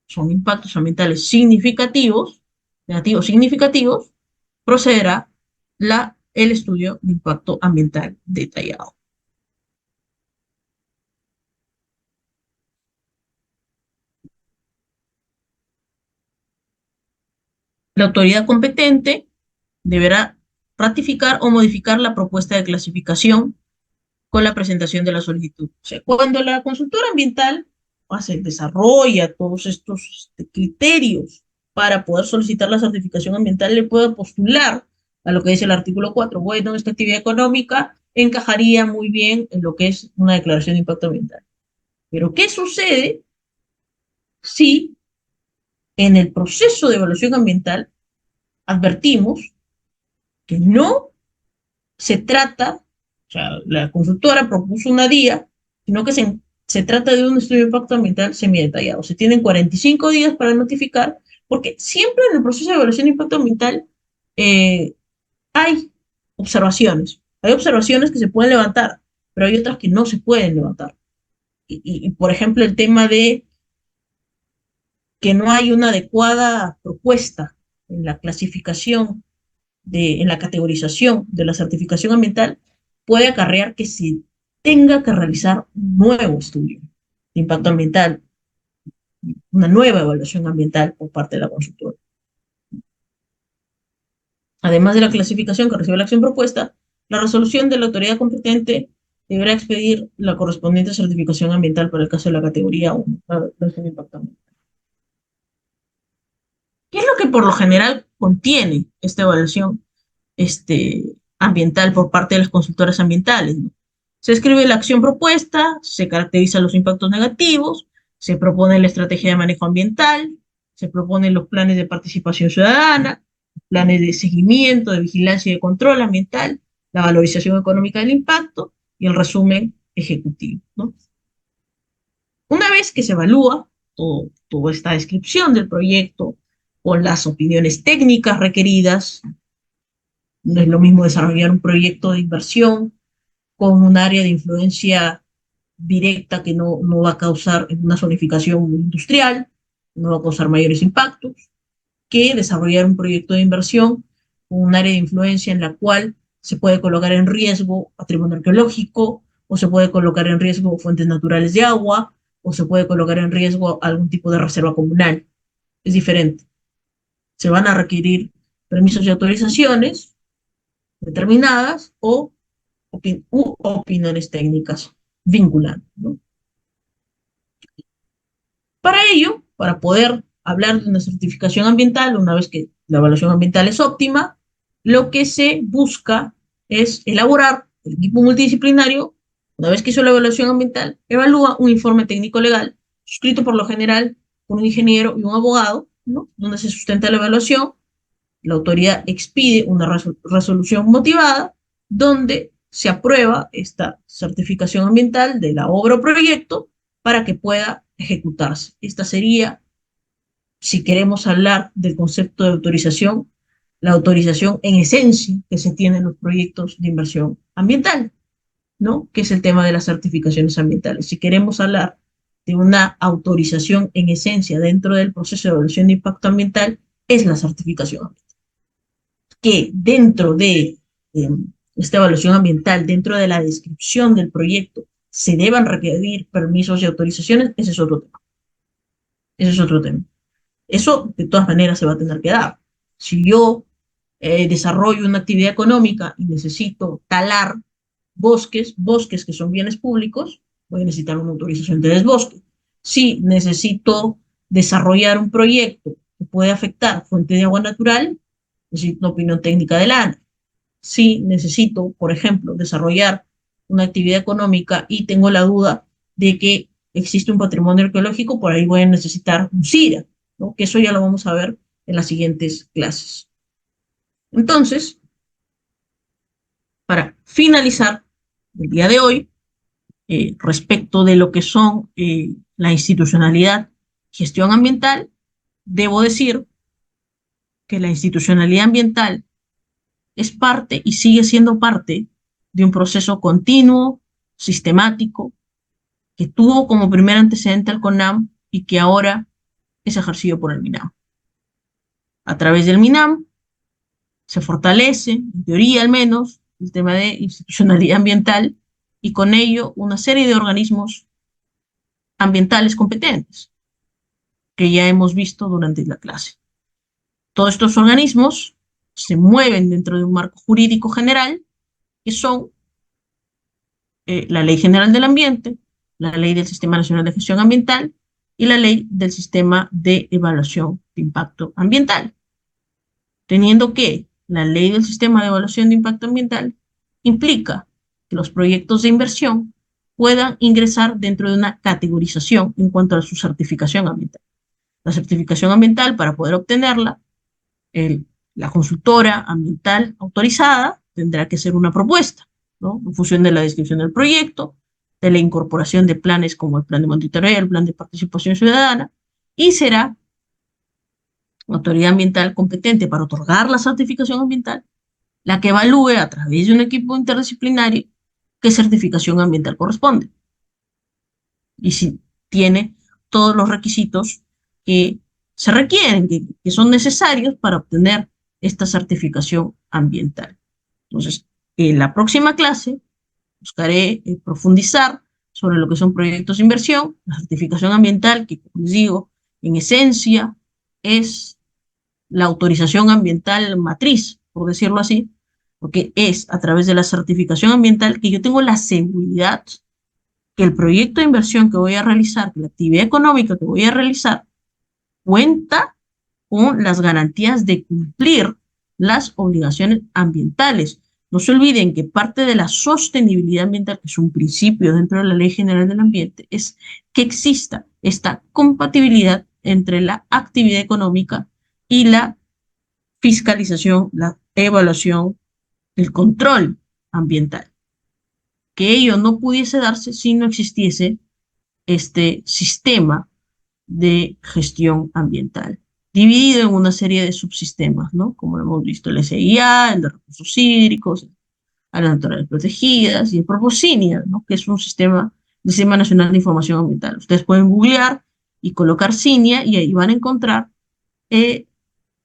son impactos ambientales significativos, negativos significativos, procederá el estudio de impacto ambiental detallado. La autoridad competente deberá ratificar o modificar la propuesta de clasificación con la presentación de la solicitud. O sea, cuando la consultora ambiental desarrolla todos estos criterios para poder solicitar la certificación ambiental, le puede postular a lo que dice el artículo 4. Bueno, esta actividad económica encajaría muy bien en lo que es una declaración de impacto ambiental. Pero, ¿qué sucede si en el proceso de evaluación ambiental advertimos que no se trata, o sea, la consultora propuso una DIA, sino que se trata de un estudio de impacto ambiental semidetallado? Se tienen 45 días para notificar, porque siempre en el proceso de evaluación de impacto ambiental eh, hay observaciones. Hay observaciones que se pueden levantar, pero hay otras que no se pueden levantar. Por ejemplo, el tema de que no hay una adecuada propuesta en la clasificación, en la categorización de la certificación ambiental, puede acarrear que se tenga que realizar un nuevo estudio de impacto ambiental, una nueva evaluación ambiental por parte de la consultora. Además de la clasificación que recibe la acción propuesta, la resolución de la autoridad competente deberá expedir la correspondiente certificación ambiental para el caso de la categoría 1, la evaluación de impacto ambiental. ¿Qué es lo que por lo general contiene esta evaluación ambiental por parte de las consultoras ambientales, ¿no? Se escribe la acción propuesta, se caracterizan los impactos negativos, se propone la estrategia de manejo ambiental, se proponen los planes de participación ciudadana, planes de seguimiento, de vigilancia y de control ambiental, la valorización económica del impacto y el resumen ejecutivo, ¿no? Una vez que se evalúa toda esta descripción del proyecto, con las opiniones técnicas requeridas. No es lo mismo desarrollar un proyecto de inversión con un área de influencia directa que no va a causar una zonificación industrial, no va a causar mayores impactos, que desarrollar un proyecto de inversión con un área de influencia en la cual se puede colocar en riesgo patrimonio arqueológico, o se puede colocar en riesgo fuentes naturales de agua, o se puede colocar en riesgo algún tipo de reserva comunal. Es diferente. Se van a requerir permisos y autorizaciones determinadas u opiniones técnicas vinculantes, ¿no? Para ello, para poder hablar de una certificación ambiental, una vez que la evaluación ambiental es óptima, lo que se busca es elaborar el equipo multidisciplinario, una vez que hizo la evaluación ambiental, evalúa un informe técnico legal, suscrito por lo general por un ingeniero y un abogado, ¿no? Donde se sustenta la evaluación. La autoridad expide una resolución motivada donde se aprueba esta certificación ambiental de la obra o proyecto para que pueda ejecutarse. Esta sería, si queremos hablar del concepto de autorización, la autorización en esencia que se tiene en los proyectos de inversión ambiental, ¿no? Que es el tema de las certificaciones ambientales. Si queremos hablar de una autorización en esencia dentro del proceso de evaluación de impacto ambiental, es la certificación ambiental. Que dentro de esta evaluación ambiental, dentro de la descripción del proyecto, se deban requerir permisos y autorizaciones, ese es otro tema. Ese es otro tema. Eso de todas maneras se va a tener que dar. Si yo desarrollo una actividad económica y necesito talar bosques que son bienes públicos, voy a necesitar una autorización de desbosque. Si necesito desarrollar un proyecto que puede afectar fuente de agua natural, necesito una opinión técnica de la ANA. Si necesito, por ejemplo, desarrollar una actividad económica y tengo la duda de que existe un patrimonio arqueológico, por ahí voy a necesitar un CIRA, ¿no? Que eso ya lo vamos a ver en las siguientes clases. Entonces, para finalizar el día de hoy, respecto de lo que son la institucionalidad, gestión ambiental, debo decir que la institucionalidad ambiental es parte y sigue siendo parte de un proceso continuo, sistemático, que tuvo como primer antecedente al CONAM y que ahora es ejercido por el MINAM. A través del MINAM se fortalece, en teoría al menos, el tema de institucionalidad ambiental y con ello una serie de organismos ambientales competentes que ya hemos visto durante la clase. Todos estos organismos se mueven dentro de un marco jurídico general que son la Ley General del Ambiente, la Ley del Sistema Nacional de Gestión Ambiental y la Ley del Sistema de Evaluación de Impacto Ambiental. Teniendo que la Ley del Sistema de Evaluación de Impacto Ambiental implica que los proyectos de inversión puedan ingresar dentro de una categorización en cuanto a su certificación ambiental. La certificación ambiental, para poder obtenerla, la consultora ambiental autorizada tendrá que hacer una propuesta, ¿no? En función de la descripción del proyecto, de la incorporación de planes como el plan de monitoreo, el plan de participación ciudadana, y será la autoridad ambiental competente para otorgar la certificación ambiental la que evalúe a través de un equipo interdisciplinario qué certificación ambiental corresponde y si tiene todos los requisitos que se requieren, que son necesarios para obtener esta certificación ambiental. Entonces, en la próxima clase buscaré profundizar sobre lo que son proyectos de inversión, la certificación ambiental, que como les digo, en esencia es la autorización ambiental matriz, por decirlo así, porque es a través de la certificación ambiental que yo tengo la seguridad que el proyecto de inversión que voy a realizar, que la actividad económica que voy a realizar, cuenta con las garantías de cumplir las obligaciones ambientales. No se olviden que parte de la sostenibilidad ambiental, que es un principio dentro de la Ley General del Ambiente, es que exista esta compatibilidad entre la actividad económica y la fiscalización, la evaluación, el control ambiental. Que ello no pudiese darse si no existiese este sistema de gestión ambiental. dividido en una serie de subsistemas, ¿no? Como lo hemos visto, el SIA, el de recursos hídricos, áreas naturales protegidas y el Propocinia, ¿no? Que es un Sistema Nacional de Información Ambiental. Ustedes pueden googlear y colocar CINIA y ahí van a encontrar eh,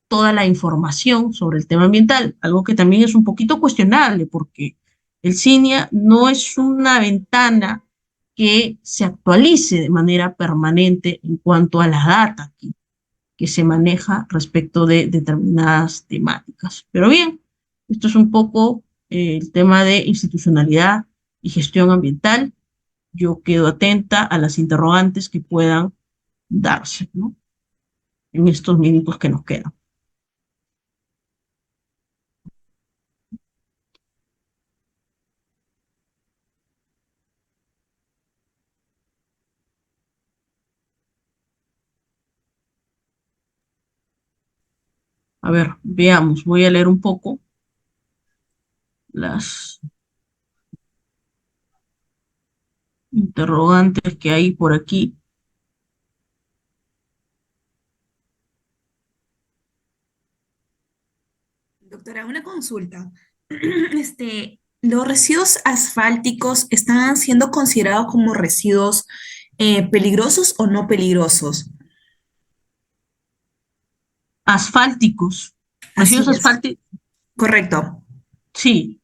toda la información sobre el tema ambiental, algo que también es un poquito cuestionable porque el CINIA no es una ventana que se actualice de manera permanente en cuanto a la data que se maneja respecto de determinadas temáticas. Pero bien, esto es un poco el tema de institucionalidad y gestión ambiental. Yo quedo atenta a las interrogantes que puedan darse, ¿no? En estos minutos que nos quedan. A ver, veamos, voy a leer un poco las interrogantes que hay por aquí. Doctora, una consulta. ¿Los residuos asfálticos están siendo considerados como residuos peligrosos o no peligrosos? Asfálticos, residuos Así es, asfálticos, correcto. sí.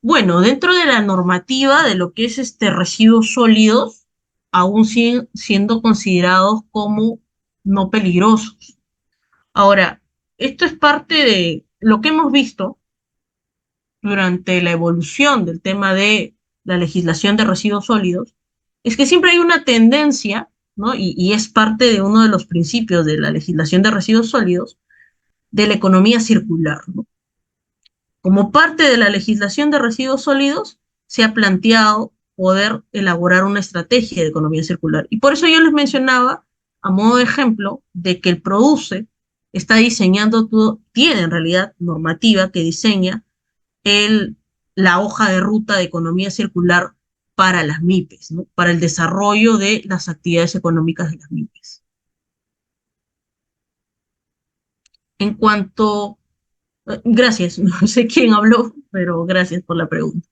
Bueno, dentro de la normativa de lo que es residuos sólidos, aún siguen siendo considerados como no peligrosos. Ahora, esto es parte de lo que hemos visto durante la evolución del tema de la legislación de residuos sólidos, es que siempre hay una tendencia, ¿no? Y es parte de uno de los principios de la legislación de residuos sólidos, de la economía circular, ¿no? Como parte de la legislación de residuos sólidos, se ha planteado poder elaborar una estrategia de economía circular. Y por eso yo les mencionaba, a modo de ejemplo, de que el PRODUCE está diseñando todo, tiene en realidad normativa que diseña el, la hoja de ruta de economía circular para las MIPES, ¿no? Para el desarrollo de las actividades económicas de las MIPES. En cuanto, gracias, no sé quién habló, pero gracias por la pregunta.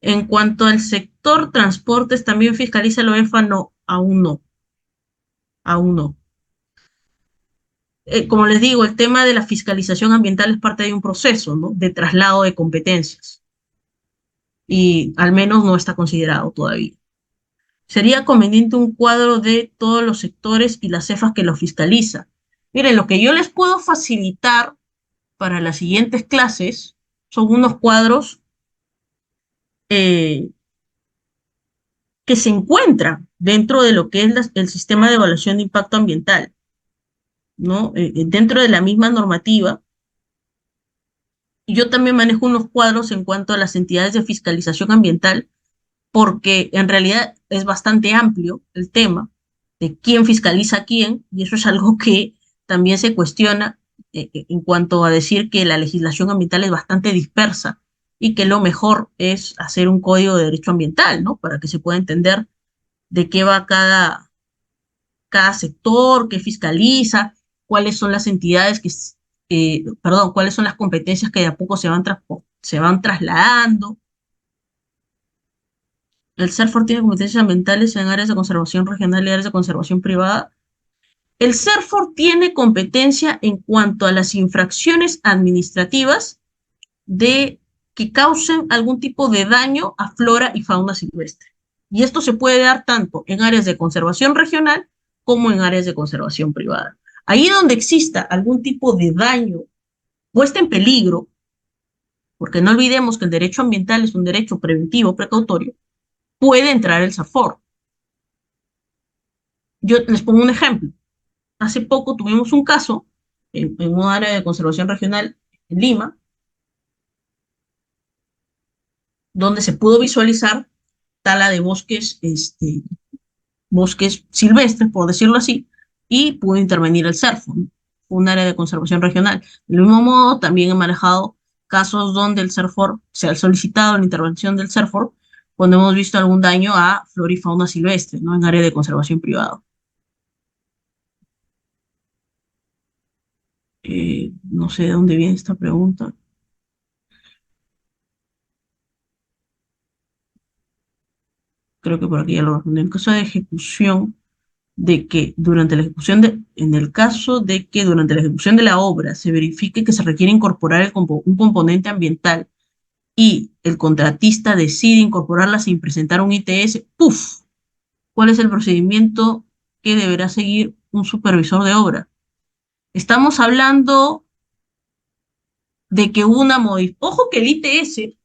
En cuanto al sector transportes, ¿también fiscaliza la OEFA? No, aún no, aún no. Como les digo, el tema de la fiscalización ambiental es parte de un proceso, ¿no? De traslado de competencias y al menos no está considerado todavía. Sería conveniente un cuadro de todos los sectores y las cefas que lo fiscaliza. Miren, lo que yo les puedo facilitar para las siguientes clases son unos cuadros eh, que se encuentran dentro de lo que es el sistema de evaluación de impacto ambiental, ¿no? Dentro de la misma normativa. Y yo también manejo unos cuadros en cuanto a las entidades de fiscalización ambiental, porque en realidad es bastante amplio el tema de quién fiscaliza a quién, y eso es algo que también se cuestiona en cuanto a decir que la legislación ambiental es bastante dispersa y que lo mejor es hacer un código de derecho ambiental, ¿no? Para que se pueda entender de qué va cada sector, qué fiscaliza, cuáles son las entidades perdón, cuáles son las competencias que de a poco se van trasladando. El CERFOR tiene competencias ambientales en áreas de conservación regional y áreas de conservación privada. El CERFOR tiene competencia en cuanto a las infracciones administrativas de que causen algún tipo de daño a flora y fauna silvestre. Y esto se puede dar tanto en áreas de conservación regional como en áreas de conservación privada. Ahí donde exista algún tipo de daño puesta en peligro, porque no olvidemos que el derecho ambiental es un derecho preventivo, precautorio, puede entrar el SAFOR. Yo les pongo un ejemplo. Hace poco tuvimos un caso en un área de conservación regional en Lima, donde se pudo visualizar tala de bosques silvestres, por decirlo así, y pudo intervenir el CERFO, ¿no? Un área de conservación regional. Del mismo modo, también he manejado casos donde el CERFOR se ha solicitado la intervención del CERFOR cuando hemos visto algún daño a flora y fauna silvestre, ¿no? En área de conservación privada. No sé de dónde viene esta pregunta. Creo que por aquí ya lo respondí. En caso de ejecución, de que durante la ejecución de, en el caso de que durante la ejecución de la obra se verifique que se requiere incorporar un componente ambiental y el contratista decide incorporarla sin presentar un ITS, ¡puf! ¿Cuál es el procedimiento que deberá seguir un supervisor de obra? Estamos hablando de que una modificación, ojo que el ITS, el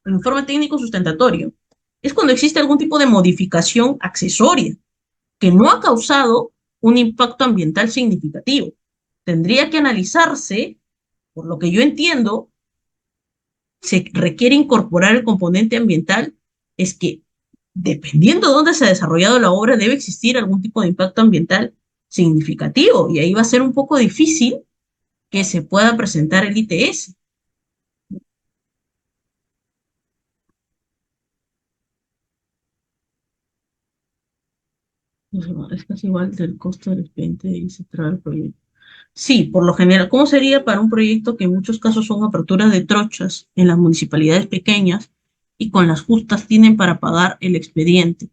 informe técnico sustentatorio, es cuando existe algún tipo de modificación accesoria que no ha causado un impacto ambiental significativo. Tendría que analizarse, por lo que yo entiendo, se requiere incorporar el componente ambiental, es que dependiendo de dónde se ha desarrollado la obra, debe existir algún tipo de impacto ambiental significativo y ahí va a ser un poco difícil que se pueda presentar el ITS. Es casi igual del costo del expediente y se trae el proyecto. Sí, por lo general, ¿cómo sería para un proyecto que en muchos casos son aperturas de trochas en las municipalidades pequeñas y con las justas tienen para pagar el expediente?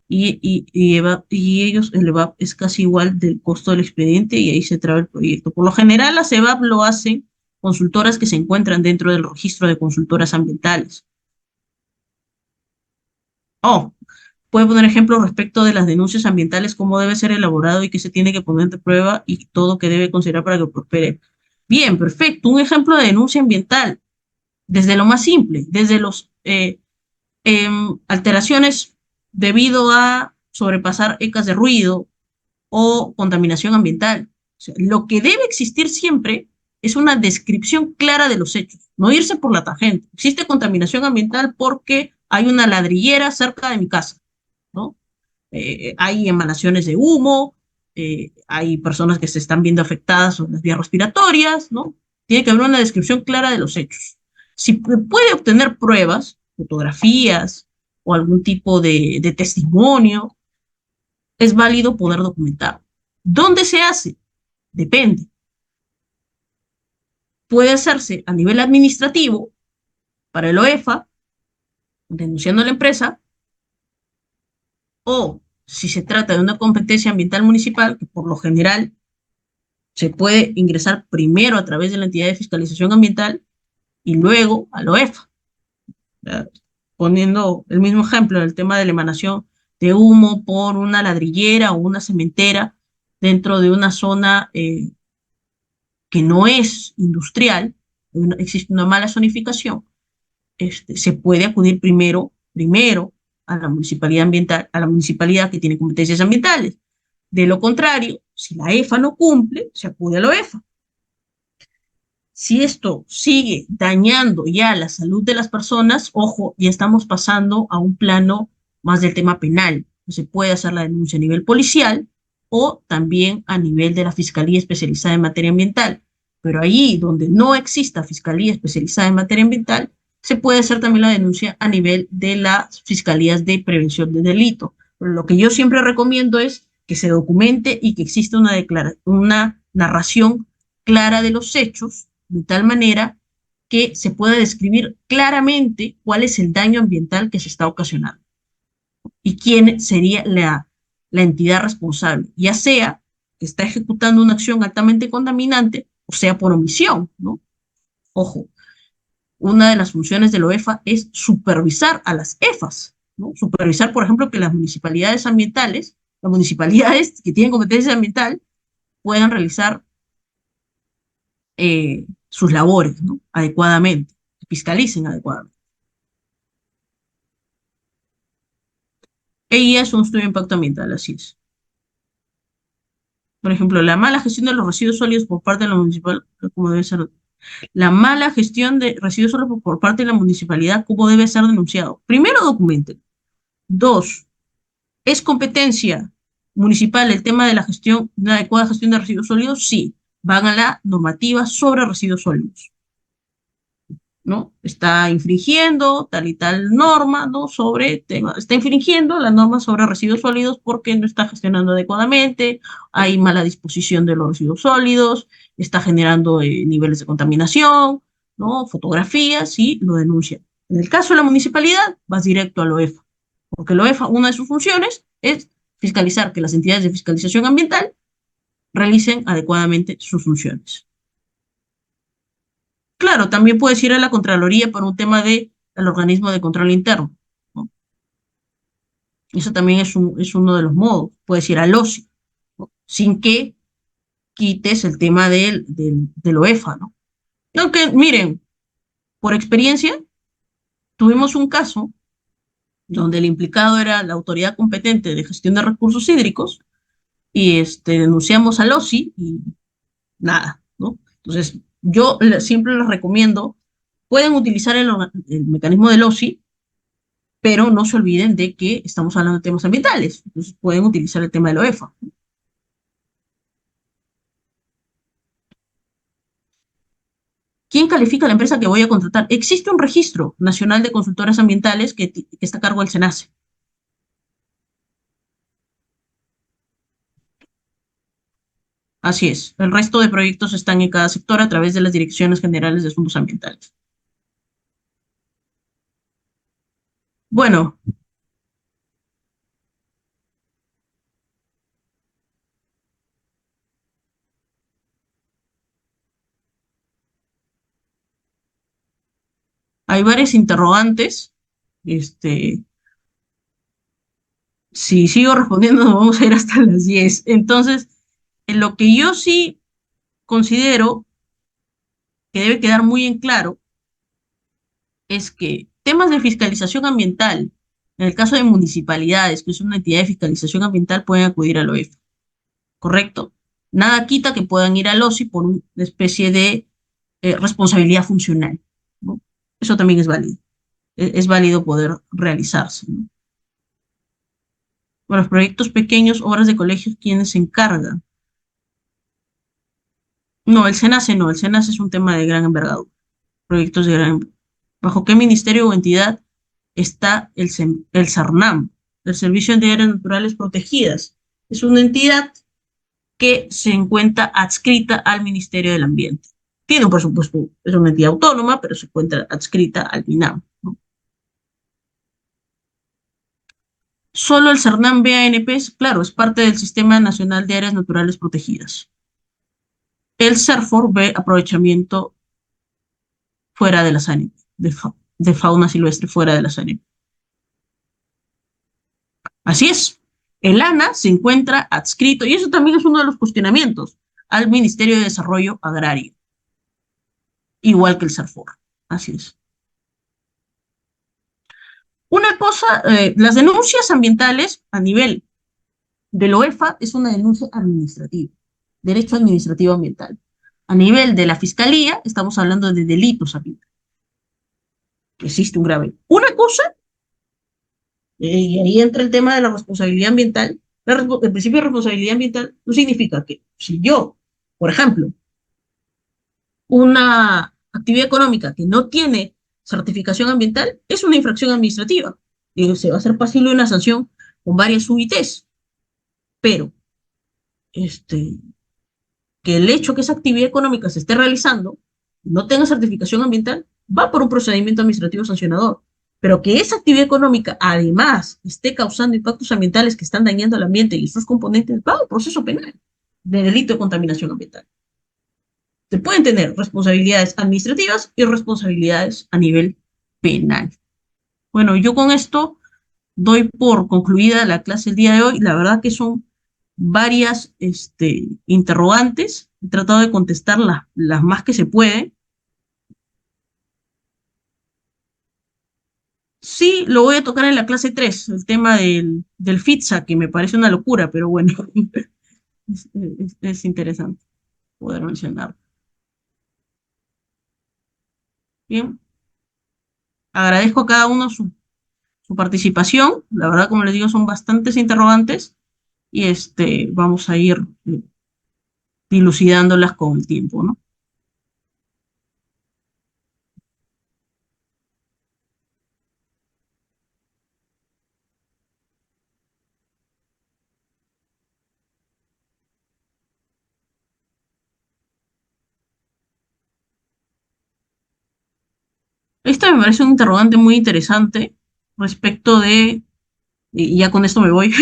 Y ellos, el EVAP es casi igual del costo del expediente y ahí se traba el proyecto. Por lo general, las EVAP lo hacen consultoras que se encuentran dentro del registro de consultoras ambientales. Oh, puede poner ejemplos respecto de las denuncias ambientales, cómo debe ser elaborado y qué se tiene que poner de prueba y todo que debe considerar para que prospere. Bien, perfecto. Un ejemplo de denuncia ambiental, desde lo más simple, desde los alteraciones debido a sobrepasar ecas de ruido o contaminación ambiental. O sea, lo que debe existir siempre es una descripción clara de los hechos, no irse por la tangente. Existe contaminación ambiental porque hay una ladrillera cerca de mi casa, ¿no? Hay emanaciones de humo, hay personas que se están viendo afectadas en las vías respiratorias, ¿no? Tiene que haber una descripción clara de los hechos. Si puede obtener pruebas, fotografías o algún tipo de testimonio, es válido poder documentar. ¿Dónde se hace? Depende. Puede hacerse a nivel administrativo para el OEFA, denunciando a la empresa, o si se trata de una competencia ambiental municipal, que por lo general se puede ingresar primero a través de la entidad de fiscalización ambiental y luego a la OEFA. Poniendo el mismo ejemplo en el tema de la emanación de humo por una ladrillera o una cementera dentro de una zona que no es industrial, existe una mala zonificación, se puede acudir primero a la municipalidad ambiental, a la municipalidad que tiene competencias ambientales. De lo contrario, si la EFA no cumple, se acude a la OEFA. Si esto sigue dañando ya la salud de las personas, ojo, ya estamos pasando a un plano más del tema penal. Se puede hacer la denuncia a nivel policial o también a nivel de la Fiscalía Especializada en Materia Ambiental. Pero ahí donde no exista Fiscalía Especializada en Materia Ambiental, se puede hacer también la denuncia a nivel de las Fiscalías de Prevención de Delito. Pero lo que yo siempre recomiendo es que se documente y que exista una narración clara de los hechos de tal manera que se pueda describir claramente cuál es el daño ambiental que se está ocasionando y quién sería la entidad responsable, ya sea que está ejecutando una acción altamente contaminante o sea por omisión, ¿no? Ojo, una de las funciones de la OEFA es supervisar a las EFAs, ¿no? Supervisar, por ejemplo, que las municipalidades ambientales, las municipalidades que tienen competencia ambiental, puedan realizar sus labores, ¿no? Adecuadamente, fiscalicen adecuadamente. EIA es un estudio de impacto ambiental, así es. Por ejemplo, la mala gestión de los residuos sólidos por parte de la municipalidad, como debe ser. La mala gestión de residuos sólidos por parte de la municipalidad, ¿cómo debe ser denunciado? Primero, documenten. Dos, ¿es competencia municipal el tema de la gestión, de la adecuada gestión de residuos sólidos? Sí. Van a la normativa sobre residuos sólidos. ¿No? Está infringiendo tal y tal norma, ¿no? Sobre tema, está infringiendo la norma sobre residuos sólidos porque no está gestionando adecuadamente, hay mala disposición de los residuos sólidos, está generando niveles de contaminación, ¿no? Fotografías y lo denuncia. En el caso de la municipalidad, vas directo a la OEFA, porque la OEFA, una de sus funciones es fiscalizar que las entidades de fiscalización ambiental realicen adecuadamente sus funciones. Claro, también puedes ir a la Contraloría por un tema del organismo de control interno, ¿no? Eso también es uno de los modos. Puedes ir al OSI, ¿no? Sin que quites el tema del OEFA, ¿no? Aunque, miren, por experiencia, tuvimos un caso donde el implicado era la autoridad competente de gestión de recursos hídricos y denunciamos al OSI y nada, ¿no? Entonces, yo siempre les recomiendo, pueden utilizar el mecanismo del OSI, pero no se olviden de que estamos hablando de temas ambientales, entonces pueden utilizar el tema de la OEFA. ¿Quién califica la empresa que voy a contratar? Existe un registro nacional de consultoras ambientales que está a cargo del SENACE. Así es. El resto de proyectos están en cada sector a través de las direcciones generales de asuntos ambientales. Bueno, hay varias interrogantes. Este, si sigo respondiendo, nos vamos a ir hasta las 10. Entonces, en lo que yo sí considero que debe quedar muy en claro es que temas de fiscalización ambiental, en el caso de municipalidades, que es una entidad de fiscalización ambiental, pueden acudir al OEF, ¿correcto? Nada quita que puedan ir al OSI por una especie de responsabilidad funcional, ¿no? Eso también es válido. Es válido poder realizarse, ¿no? Para los proyectos pequeños, obras de colegios, ¿quiénes se encargan? No, el SENACE no, el SENACE es un tema de gran envergadura, proyectos de gran envergadura. ¿Bajo qué ministerio o entidad está el SARNAM, el Servicio de Áreas Naturales Protegidas? Es una entidad que se encuentra adscrita al Ministerio del Ambiente. Tiene un presupuesto, es una entidad autónoma, pero se encuentra adscrita al MINAM, ¿no? Solo el CERNAM BANP, claro, es parte del Sistema Nacional de Áreas Naturales Protegidas. El CERFOR ve aprovechamiento fuera de las ANIP, de fauna silvestre fuera de las ANIP. Así es. El ANA se encuentra adscrito, y eso también es uno de los cuestionamientos, al Ministerio de Desarrollo Agrario, igual que el CERFOR. Así es. Una cosa, las denuncias ambientales a nivel de la OEFA es una denuncia administrativa, derecho administrativo ambiental. A nivel de la Fiscalía, estamos hablando de delitos ambientales, que existe un grave. Una cosa, y ahí entra el tema de la responsabilidad ambiental, el principio de responsabilidad ambiental no significa que si yo, por ejemplo, una actividad económica que no tiene certificación ambiental, es una infracción administrativa y se va a hacer pasible de una sanción con varias UITs, pero este, que el hecho que esa actividad económica se esté realizando no tenga certificación ambiental, va por un procedimiento administrativo sancionador. Pero que esa actividad económica además esté causando impactos ambientales que están dañando al ambiente y sus componentes, va a un proceso penal de delito de contaminación ambiental. Se pueden tener responsabilidades administrativas y responsabilidades a nivel penal. Bueno, yo con esto doy por concluida la clase el día de hoy. La verdad que son varias interrogantes. He tratado de contestar las más que se puede. Sí, lo voy a tocar en la clase 3 el tema del FITSA, que me parece una locura, pero bueno, es interesante poder mencionarlo. Bien, agradezco a cada uno su participación. La verdad, como les digo, son bastantes interrogantes y vamos a ir dilucidándolas con el tiempo, ¿no? Esto me parece un interrogante muy interesante respecto de, y ya con esto me voy,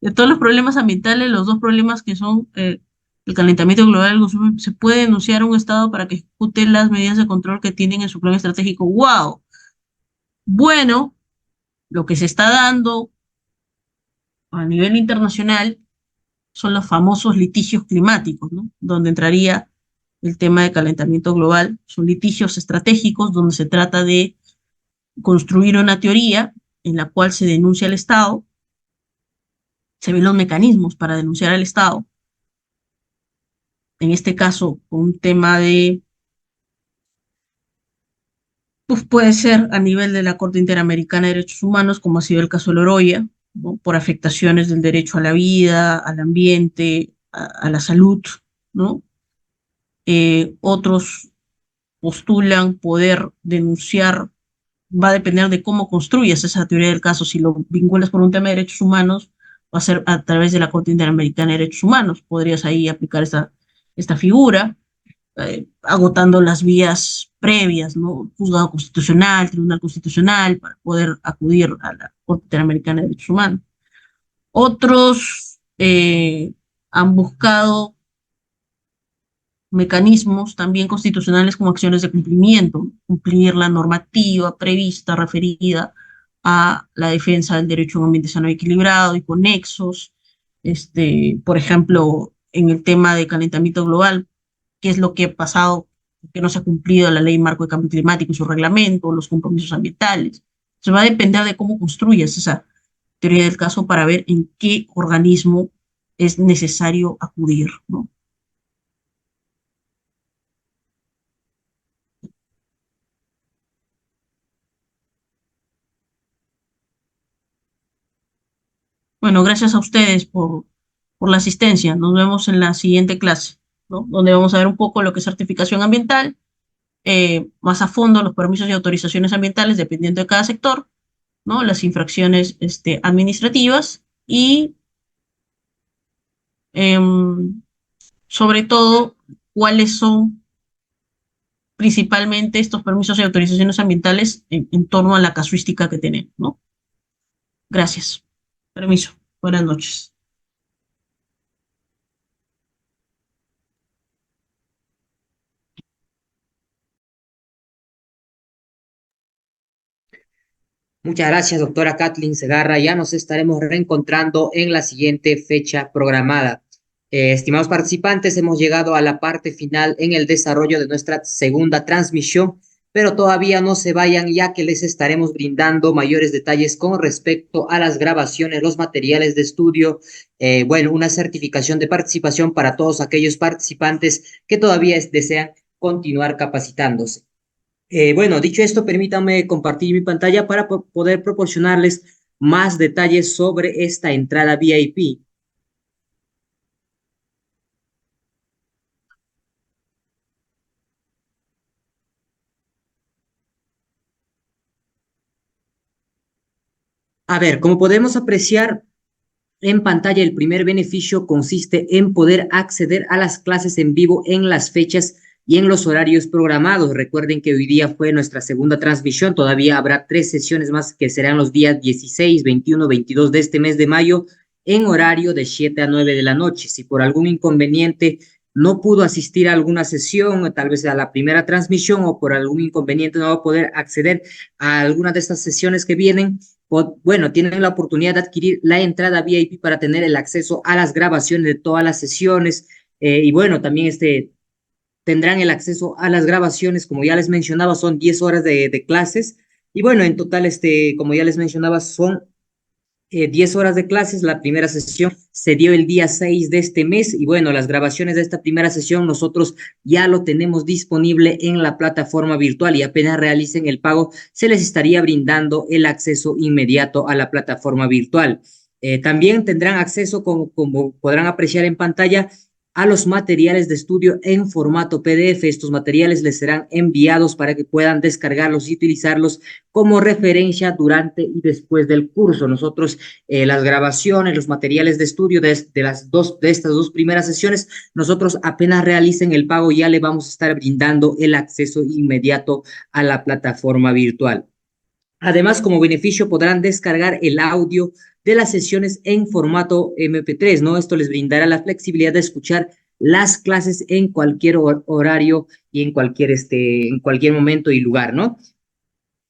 de todos los problemas ambientales, los dos problemas que son el calentamiento global y el consumo, se puede denunciar a un Estado para que ejecute las medidas de control que tienen en su plan estratégico. ¡Wow! Bueno, lo que se está dando a nivel internacional son los famosos litigios climáticos, ¿no? Donde entraría el tema de calentamiento global. Son litigios estratégicos donde se trata de construir una teoría en la cual se denuncia al Estado, se ven los mecanismos para denunciar al Estado, en este caso con un tema de, pues puede ser a nivel de la Corte Interamericana de Derechos Humanos, como ha sido el caso de Loroya, ¿no? Por afectaciones del derecho a la vida, al ambiente, a la salud, ¿no? Otros postulan poder denunciar, va a depender de cómo construyas esa teoría del caso, si lo vinculas por un tema de derechos humanos, va a ser a través de la Corte Interamericana de Derechos Humanos, podrías ahí aplicar esta figura, agotando las vías previas, ¿no? Juzgado constitucional, Tribunal Constitucional, para poder acudir a la Corte Interamericana de Derechos Humanos. Otros han buscado mecanismos también constitucionales como acciones de cumplimiento, cumplir la normativa prevista referida a la defensa del derecho a un ambiente sano y equilibrado y con nexos, por ejemplo, en el tema de calentamiento global, qué es lo que ha pasado, que no se ha cumplido la ley marco de cambio climático y su reglamento, los compromisos ambientales. Se va a depender de cómo construyas esa teoría del caso para ver en qué organismo es necesario acudir, ¿no? Bueno, gracias a ustedes por la asistencia. Nos vemos en la siguiente clase, ¿no? Donde vamos a ver un poco lo que es certificación ambiental, más a fondo los permisos y autorizaciones ambientales dependiendo de cada sector, ¿no? Las infracciones administrativas y, em, sobre todo, cuáles son principalmente estos permisos y autorizaciones ambientales en torno a la casuística que tenemos, ¿no? Gracias. Permiso. Buenas noches. Muchas gracias, doctora Kathleen Segarra. Ya nos estaremos reencontrando en la siguiente fecha programada. Estimados participantes, hemos llegado a la parte final en el desarrollo de nuestra segunda transmisión, pero todavía no se vayan ya que les estaremos brindando mayores detalles con respecto a las grabaciones, los materiales de estudio, bueno, una certificación de participación para todos aquellos participantes que todavía desean continuar capacitándose. Bueno, dicho esto, permítanme compartir mi pantalla para poder proporcionarles más detalles sobre esta entrada VIP. A ver, como podemos apreciar en pantalla, el primer beneficio consiste en poder acceder a las clases en vivo en las fechas y en los horarios programados. Recuerden que hoy día fue nuestra segunda transmisión. Todavía habrá 3 sesiones más que serán los días 16, 21, 22 de este mes de mayo en horario de 7 a 9 de la noche. Si por algún inconveniente no pudo asistir a alguna sesión, tal vez a la primera transmisión o por algún inconveniente no va a poder acceder a alguna de estas sesiones que vienen, bueno, tienen la oportunidad de adquirir la entrada VIP para tener el acceso a las grabaciones de todas las sesiones y bueno, también tendrán el acceso a las grabaciones, como ya les mencionaba, son 10 horas de clases y bueno, en total, como ya les mencionaba, son 10 horas de clases. La primera sesión se dio el día 6 de este mes y bueno, las grabaciones de esta primera sesión nosotros ya lo tenemos disponible en la plataforma virtual y apenas realicen el pago se les estaría brindando el acceso inmediato a la plataforma virtual. También tendrán acceso, como podrán apreciar en pantalla, a los materiales de estudio en formato PDF. Estos materiales les serán enviados para que puedan descargarlos y utilizarlos como referencia durante y después del curso. Nosotros las grabaciones, los materiales de estudio de estas dos primeras sesiones, nosotros apenas realicen el pago ya le vamos a estar brindando el acceso inmediato a la plataforma virtual. Además, como beneficio podrán descargar el audio de las sesiones en formato MP3, ¿no? Esto les brindará la flexibilidad de escuchar las clases en cualquier horario y en cualquier momento y lugar, ¿no?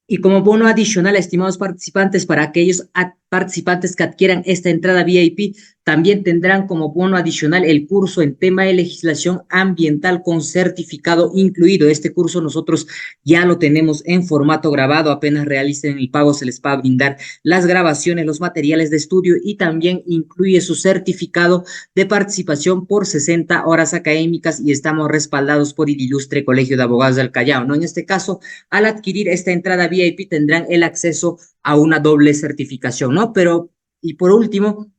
Y como bono adicional, estimados participantes, para aquellos participantes que adquieran esta entrada VIP, también tendrán como bono adicional el curso en tema de legislación ambiental con certificado incluido. Este curso nosotros ya lo tenemos en formato grabado. Apenas realicen el pago, se les va a brindar las grabaciones, los materiales de estudio y también incluye su certificado de participación por 60 horas académicas y estamos respaldados por el ilustre Colegio de Abogados del Callao, ¿no? En este caso, al adquirir esta entrada VIP tendrán el acceso a una doble certificación, ¿no? Pero, y por último,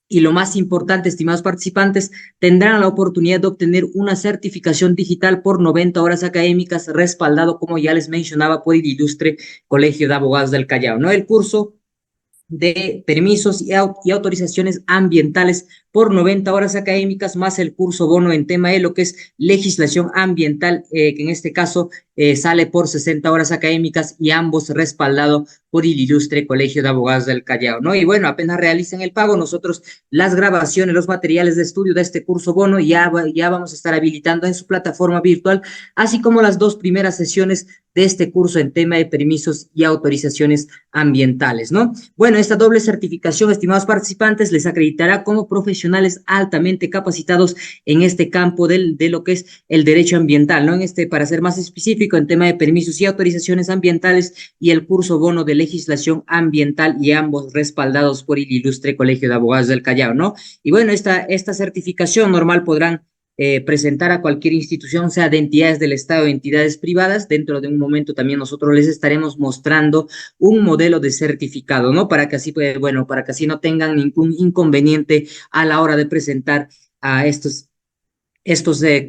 y lo más importante, estimados participantes, tendrán la oportunidad de obtener una certificación digital por 90 horas académicas, respaldado, como ya les mencionaba, por el ilustre Colegio de Abogados del Callao, ¿no? El curso de permisos y autorizaciones ambientales por 90 horas académicas, más el curso bono en tema de lo que es legislación ambiental, que en este caso sale por 60 horas académicas y ambos respaldado por el ilustre Colegio de Abogados del Callao, ¿no? Y bueno, apenas realicen el pago, nosotros las grabaciones, los materiales de estudio de este curso bono ya vamos a estar habilitando en su plataforma virtual, así como las dos primeras sesiones de este curso en tema de permisos y autorizaciones ambientales, ¿no? Bueno, esta doble certificación, estimados participantes, les acreditará como profesionales altamente capacitados en este campo de lo que es el derecho ambiental, ¿no? Para ser más específico, en tema de permisos y autorizaciones ambientales y el curso bono de legislación ambiental y ambos respaldados por el ilustre Colegio de Abogados del Callao, ¿no? Y bueno, esta certificación normal podrán presentar a cualquier institución, sea de entidades del Estado o entidades privadas. Dentro de un momento también nosotros les estaremos mostrando un modelo de certificado, ¿no? Para que así, para que así no tengan ningún inconveniente a la hora de presentar a estos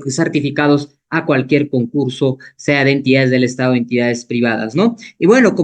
certificados a cualquier concurso, sea de entidades del Estado o entidades privadas, ¿no? Y bueno,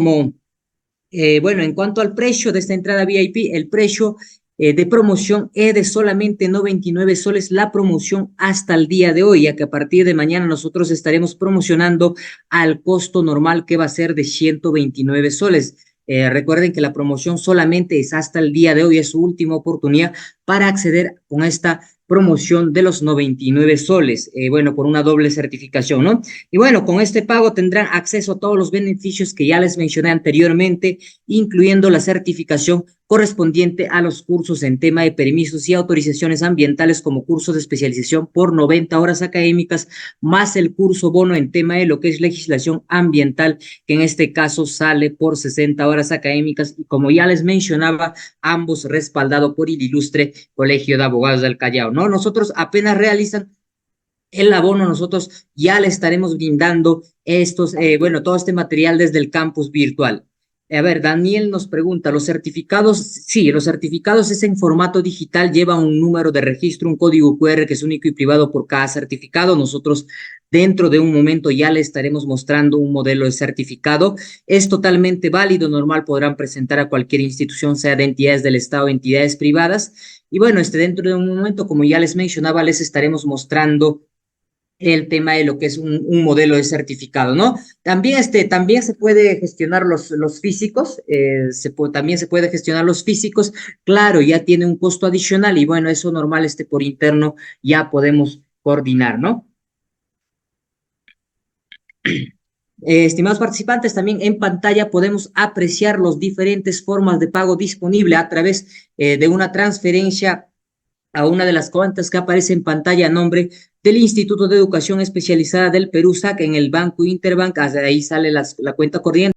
en cuanto al precio de esta entrada VIP, el precio de promoción es de solamente 99 soles la promoción hasta el día de hoy, ya que a partir de mañana nosotros estaremos promocionando al costo normal que va a ser de 129 soles. Recuerden que la promoción solamente es hasta el día de hoy, es su última oportunidad para acceder con esta promoción de los 99 soles, por una doble certificación, ¿no? Y bueno, con este pago tendrán acceso a todos los beneficios que ya les mencioné anteriormente, incluyendo la certificación correspondiente a los cursos en tema de permisos y autorizaciones ambientales como curso de especialización por 90 horas académicas, más el curso bono en tema de lo que es legislación ambiental, que en este caso sale por 60 horas académicas y como ya les mencionaba, ambos respaldados por el ilustre Colegio de Abogados del Callao, ¿no? Nosotros apenas realizan el abono, nosotros ya le estaremos brindando todo este material desde el campus virtual. A ver, Daniel nos pregunta, los certificados, sí, los certificados es en formato digital, lleva un número de registro, un código QR que es único y privado por cada certificado. Nosotros dentro de un momento ya le estaremos mostrando un modelo de certificado. Es totalmente válido, normal, podrán presentar a cualquier institución, sea de entidades del Estado o entidades privadas. Y bueno, dentro de un momento, como ya les mencionaba, les estaremos mostrando el tema de lo que es un modelo de certificado, ¿no? También se puede gestionar los físicos, también se puede gestionar los físicos, claro, ya tiene un costo adicional y bueno, eso normal, por interno ya podemos coordinar, ¿no? Estimados participantes, también en pantalla podemos apreciar las diferentes formas de pago disponible a través de una transferencia a una de las cuentas que aparece en pantalla a nombre del Instituto de Educación Especializada del Perú, SAC, en el Banco Interbank. Ahí sale la cuenta corriente.